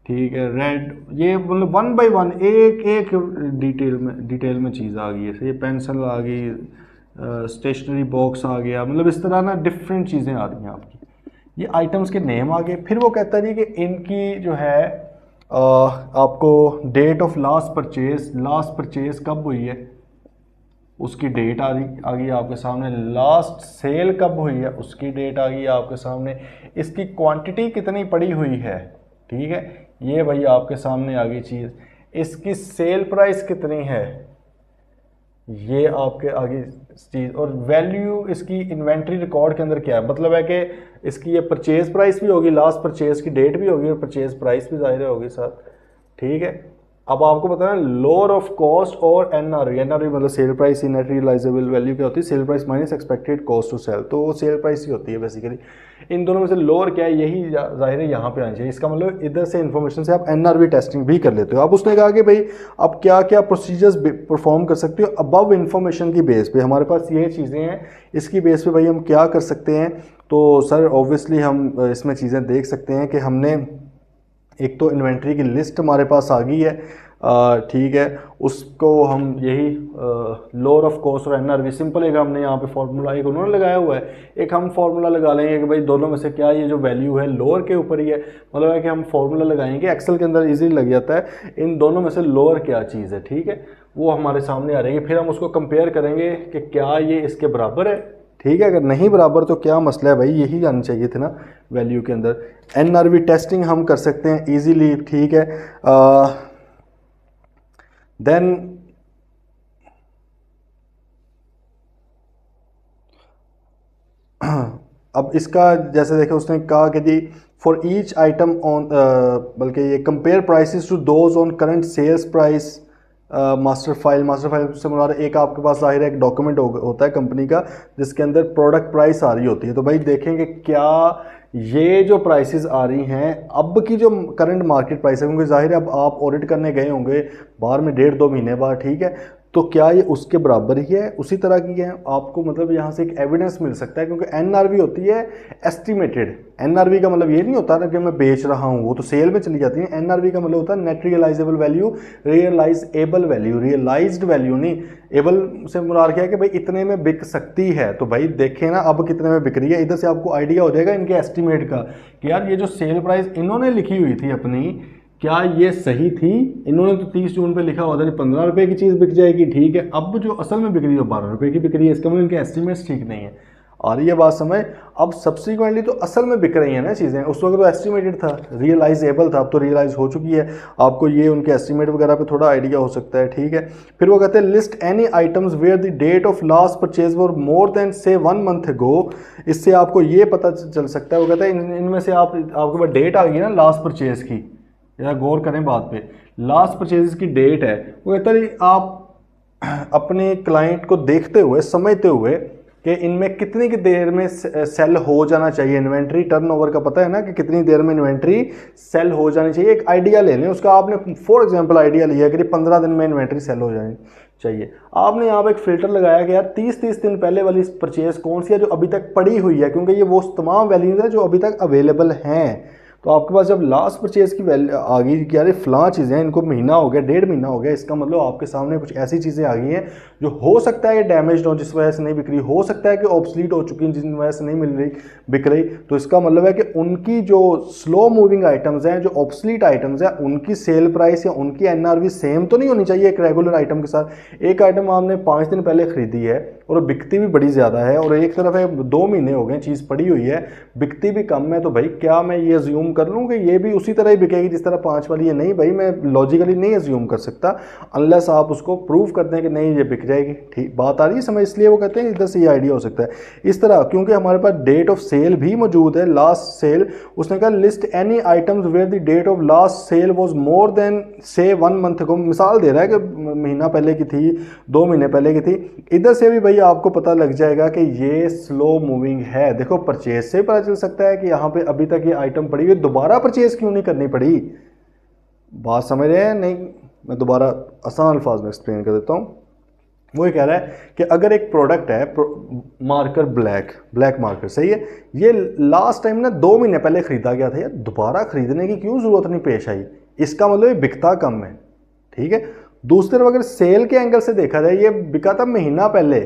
ठीक है, रेड, ये मतलब 1 बाय 1 एक एक डिटेल में चीज़ आ गई है। ये पेंसिल आ गई, स्टेशनरी बॉक्स आ गया, मतलब इस तरह ना डिफरेंट चीज़ें आ रही हैं आपकी। ये आइटम्स के नेम आ गए। फिर वो कहता है कि इनकी जो है आपको डेट ऑफ लास्ट परचेज कब हुई है उसकी डेट आ गई आपके सामने, लास्ट सेल कब हुई है उसकी डेट आ गई आपके सामने, इसकी क्वांटिटी कितनी पड़ी हुई है, ठीक है, ये भाई आपके सामने आ गई चीज़। इसकी सेल प्राइस कितनी है, ये आपके आगे चीज़। और वैल्यू इसकी इन्वेंट्री रिकॉर्ड के अंदर क्या है, मतलब है कि इसकी ये परचेज प्राइस भी होगी, लास्ट परचेज की डेट भी होगी और परचेज प्राइस भी ज़ाहिर होगी साथ। ठीक है, अब आपको पता है लोअर ऑफ कॉस्ट और एनआरवी। एनआरवी मतलब sale price in net realisable value क्या होती है, sale price minus expected cost to sell, तो वो सेल प्राइस ही होती है बेसिकली। इन दोनों में से लोअर क्या है, यही जाहिर है यहाँ पे आनी चाहिए। इसका मतलब इधर से इन्फॉर्मेशन से आप एनआरवी टेस्टिंग भी कर लेते हो। अब उसने कहा कि भाई अब क्या क्या प्रोसीजर्स परफॉर्म कर सकते हो अबव इन्फॉर्मेशन की बेस पे, हमारे पास ये चीज़ें हैं, इसकी बेस पे भाई हम क्या कर सकते हैं। तो सर ऑब्वियसली हम इसमें चीज़ें देख सकते हैं कि हमने एक तो इन्वेंट्री की लिस्ट हमारे पास आ गई है, ठीक है, उसको हम यही लोअर ऑफ कॉस्ट और एनआरवी सिंपल एक हमने यहाँ पे फॉर्मूला एक उन्होंने लगाया हुआ है, एक हम फॉर्मूला लगा लेंगे कि भाई दोनों में से क्या ये जो वैल्यू है लोअर के ऊपर ही है, मतलब है कि हम फॉर्मूला लगाएंगे, एक्सेल के अंदर इजीली लग जाता है इन दोनों में से लोअर क्या चीज़ है। ठीक है, वो हमारे सामने आ रहेगी, फिर हम उसको कंपेयर करेंगे कि क्या ये इसके बराबर है। ठीक है, अगर नहीं बराबर तो क्या मसला है भाई, यही आनी चाहिए थी ना वैल्यू के अंदर। एनआरवी टेस्टिंग हम कर सकते हैं इजीली। ठीक है, देन अब इसका जैसे देखें उसने कहा कि जी फॉर ईच आइटम ऑन, बल्कि ये compare prices to those on current sales price master file से मुराद एक आपके पास जाहिर है एक डॉक्यूमेंट होता है कंपनी का जिसके अंदर प्रोडक्ट प्राइस आ रही होती है। तो भाई देखेंगे क्या ये जो प्राइसेस आ रही हैं अब की जो करंट मार्केट प्राइस है, क्योंकि जाहिर है अब आप ऑडिट करने गए होंगे बाहर में 1.5-2 महीने बाद, ठीक है, तो क्या ये उसके बराबर ही है, उसी तरह की है, आपको मतलब यहाँ से एक एविडेंस मिल सकता है। क्योंकि एनआरवी होती है एस्टिमेटेड, एनआरवी का मतलब ये नहीं होता ना कि मैं बेच रहा हूँ, वो तो सेल में चली जाती है। एनआरवी का मतलब होता है net realisable value, realisable value, realised value नहीं। एबल से मुराद क्या है कि भाई इतने में बिक सकती है, तो भाई देखें ना अब कितने में बिक रही है, इधर से आपको आइडिया हो जाएगा इनके एस्टिमेट का कि यार ये जो सेल प्राइस इन्होंने लिखी हुई थी अपनी, क्या ये सही थी। इन्होंने तो 30 जून पे लिखा हुआ था 15 रुपए की चीज़ बिक जाएगी, ठीक है, अब जो असल में बिक रही है 12 रुपए की बिक रही है, इसका मतलब इनके एस्टिमेट्स ठीक नहीं है। और ये बात समझ, अब सब्सिक्वेंटली तो असल में बिक रही हैं ना चीज़ें, उस वक्त तो एस्टिमेटेड था, रियलाइजेबल था, अब तो रियलाइज हो चुकी है, आपको ये उनके एस्टिमेट वगैरह पे थोड़ा आइडिया हो सकता है। ठीक है, फिर वो कहते हैं list any items where the date of last purchase for more than से 1 मंथ अगो, इससे आपको ये पता चल सकता है। वो कहते हैं इनमें से आपके पास डेट आ गई ना लास्ट परचेज की, या गौर करें बात पे, लास्ट परचेज की डेट है, वो कहता है आप अपने क्लाइंट को देखते हुए समझते हुए कि इनमें कितनी की देर में सेल हो जाना चाहिए, इन्वेंट्री टर्नओवर का पता है ना कि कितनी देर में इन्वेंट्री सेल हो जानी चाहिए, एक आइडिया ले लें उसका। आपने फॉर एग्जांपल आइडिया लिया कि 15 दिन में इन्वेंट्री सेल हो जानी चाहिए, आपने यहाँ पे एक फिल्टर लगाया कि यार 30 दिन पहले वाली परचेज कौन सी है जो अभी तक पड़ी हुई है, क्योंकि ये वो तमाम वैल्यूज है जो अभी तक अवेलेबल हैं। तो आपके पास जब लास्ट परचेज की वैल्यू आ गई कि यार फलां चीज़ें इनको महीना हो गया, 1.5 महीना हो गया, इसका मतलब आपके सामने कुछ ऐसी चीज़ें आ गई हैं जो हो सकता है डैमेज हो जिस वजह से नहीं बिक रही, हो सकता है कि ऑब्सलीट हो चुकी हैं जिस वजह से नहीं मिल रही बिक रही। तो इसका मतलब है कि उनकी जो स्लो मूविंग आइटम्स हैं, जो ऑब्सलीट आइटम्स हैं, उनकी सेल प्राइस या उनकी एनआरवी सेम तो नहीं होनी चाहिए एक रेगुलर आइटम के साथ। एक आइटम आपने 5 दिन पहले खरीदी है और बिकती भी बड़ी ज़्यादा है, और एक तरफ है 2 महीने हो गए चीज़ पड़ी हुई है, बिकती भी कम है, तो भाई क्या मैं ये अज्यूम कर लूँ कि ये भी उसी तरह ही बिकेगी जिस तरह 5 वाली है? नहीं भाई, मैं लॉजिकली नहीं अज्यूम कर सकता अनलेस आप उसको प्रूव कर दें कि नहीं ये बिक जाएगी। ठीक बात आ रही है समझ, इसलिए वो कहते हैं इधर से ये आइडिया हो सकता है इस तरह, क्योंकि हमारे पास डेट ऑफ सेल भी मौजूद है, लास्ट सेल। उसने कहा list any items where the date of last sale was more than से 1 मंथ को, मिसाल दे रहा है कि महीना पहले की थी, 2 महीने पहले की थी। इधर से भी भाई आपको पता लग जाएगा कि ये स्लो मूविंग है। देखो परचेज से पता चल सकता है कि यहाँ पे अभी तक ये आइटम पड़ी हुई, दोबारा परचेज क्यों नहीं करनी पड़ी, बात समझ रहे हैं? नहीं, मैं दोबारा आसान अल्फाज में एक्सप्लेन कर देता हूँ। वो ये कह रहा है कि अगर एक प्रोडक्ट है मार्कर ब्लैक मार्कर, सही है, ये लास्ट टाइम ना 2 महीने पहले खरीदा गया था, यार दोबारा खरीदने की क्यों ज़रूरत नहीं पेश आई, इसका मतलब ये बिकता कम है। ठीक है, दूसरी तरफ अगर सेल के एंगल से देखा जाए, ये बिका था महीना पहले,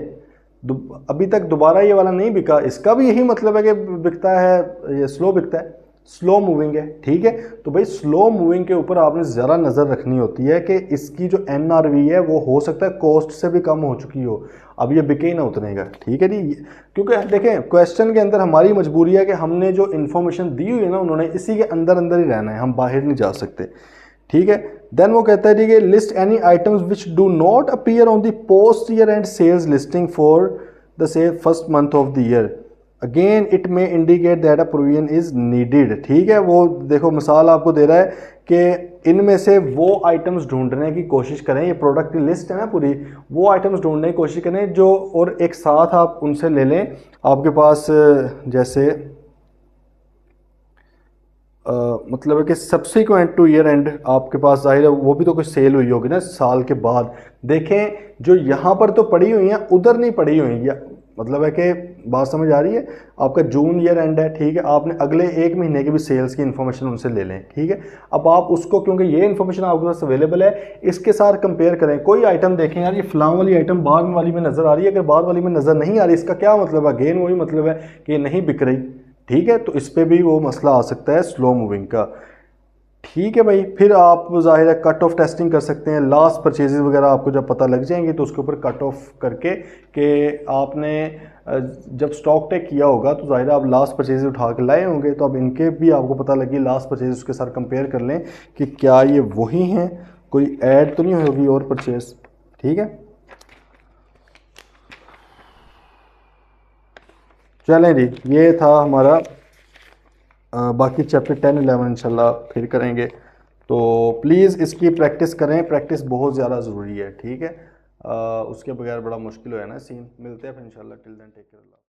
अभी तक दोबारा ये वाला नहीं बिका, इसका भी यही मतलब है कि बिकता है, ये स्लो बिकता है। स्लो मूविंग है, ठीक है। तो भाई स्लो मूविंग के ऊपर आपने ज़रा नज़र रखनी होती है कि इसकी जो NRV है वो हो सकता है कॉस्ट से भी कम हो चुकी हो, अब ये बिके ही ना उतने का, ठीक है जी। क्योंकि देखें क्वेश्चन के अंदर हमारी मजबूरी है कि हमने जो इन्फॉर्मेशन दी हुई है ना उन्होंने, इसी के अंदर अंदर ही रहना है, हम बाहर नहीं जा सकते, ठीक है। देन वो कहता है ठीक है, list any items which do not appear on the post year end sales listing for the से first month of the year, again it may indicate that a provision is needed, ठीक है। वो देखो मिसाल आपको दे रहा है कि इनमें से वो आइटम्स ढूंढने की कोशिश करें, ये प्रोडक्ट की लिस्ट है ना पूरी, वो आइटम्स ढूंढने की कोशिश करें जो, और एक साथ आप उनसे ले लें आपके पास जैसे मतलब है कि सब्सिक्वेंट टू ईयर एंड आपके पास जाहिर है वो भी तो कुछ सेल हुई होगी ना साल के बाद। देखें जो यहाँ पर तो पड़ी हुई हैं उधर नहीं पड़ी हुई, या मतलब है कि बात समझ आ रही है। आपका जून ईयर एंड है, ठीक है, आपने अगले एक महीने की भी सेल्स की इन्फॉर्मेशन उनसे ले लें, ठीक है। अब आप उसको, क्योंकि ये इन्फॉर्मेशन आपके पास अवेलेबल है, इसके साथ कंपेयर करें। कोई आइटम देखें यार ये फलां वाली आइटम बाद वाली में नज़र आ रही है, अगर बाद वाली में नज़र नहीं आ रही इसका क्या मतलब है, अगेन वही मतलब है कि ये नहीं बिक रही, ठीक है। तो इस पे भी वो मसला आ सकता है स्लो मूविंग का, ठीक है भाई। फिर आप ज़ाहिर है कट ऑफ टेस्टिंग कर सकते हैं, लास्ट परचेजेस वगैरह आपको जब पता लग जाएंगे तो उसके ऊपर कट ऑफ करके कि आपने जब स्टॉक टेक किया होगा तो ज़ाहिर है आप लास्ट परचेजेस उठा के लाए होंगे, तो अब इनके भी आपको पता लगी लास्ट परचेजेस उसके साथ कंपेयर कर लें कि क्या ये वही हैं, कोई ऐड तो नहीं होगी और परचेज, ठीक है। चलें जी, ये था हमारा बाकी चैप्टर 10-11 इंशाल्लाह फिर करेंगे। तो प्लीज़ इसकी प्रैक्टिस करें, प्रैक्टिस बहुत ज़्यादा ज़रूरी है, ठीक है। उसके बगैर बड़ा मुश्किल हो है ना सीन। मिलते हैं फिर इंशाल्लाह, टिल देन टेक केयर।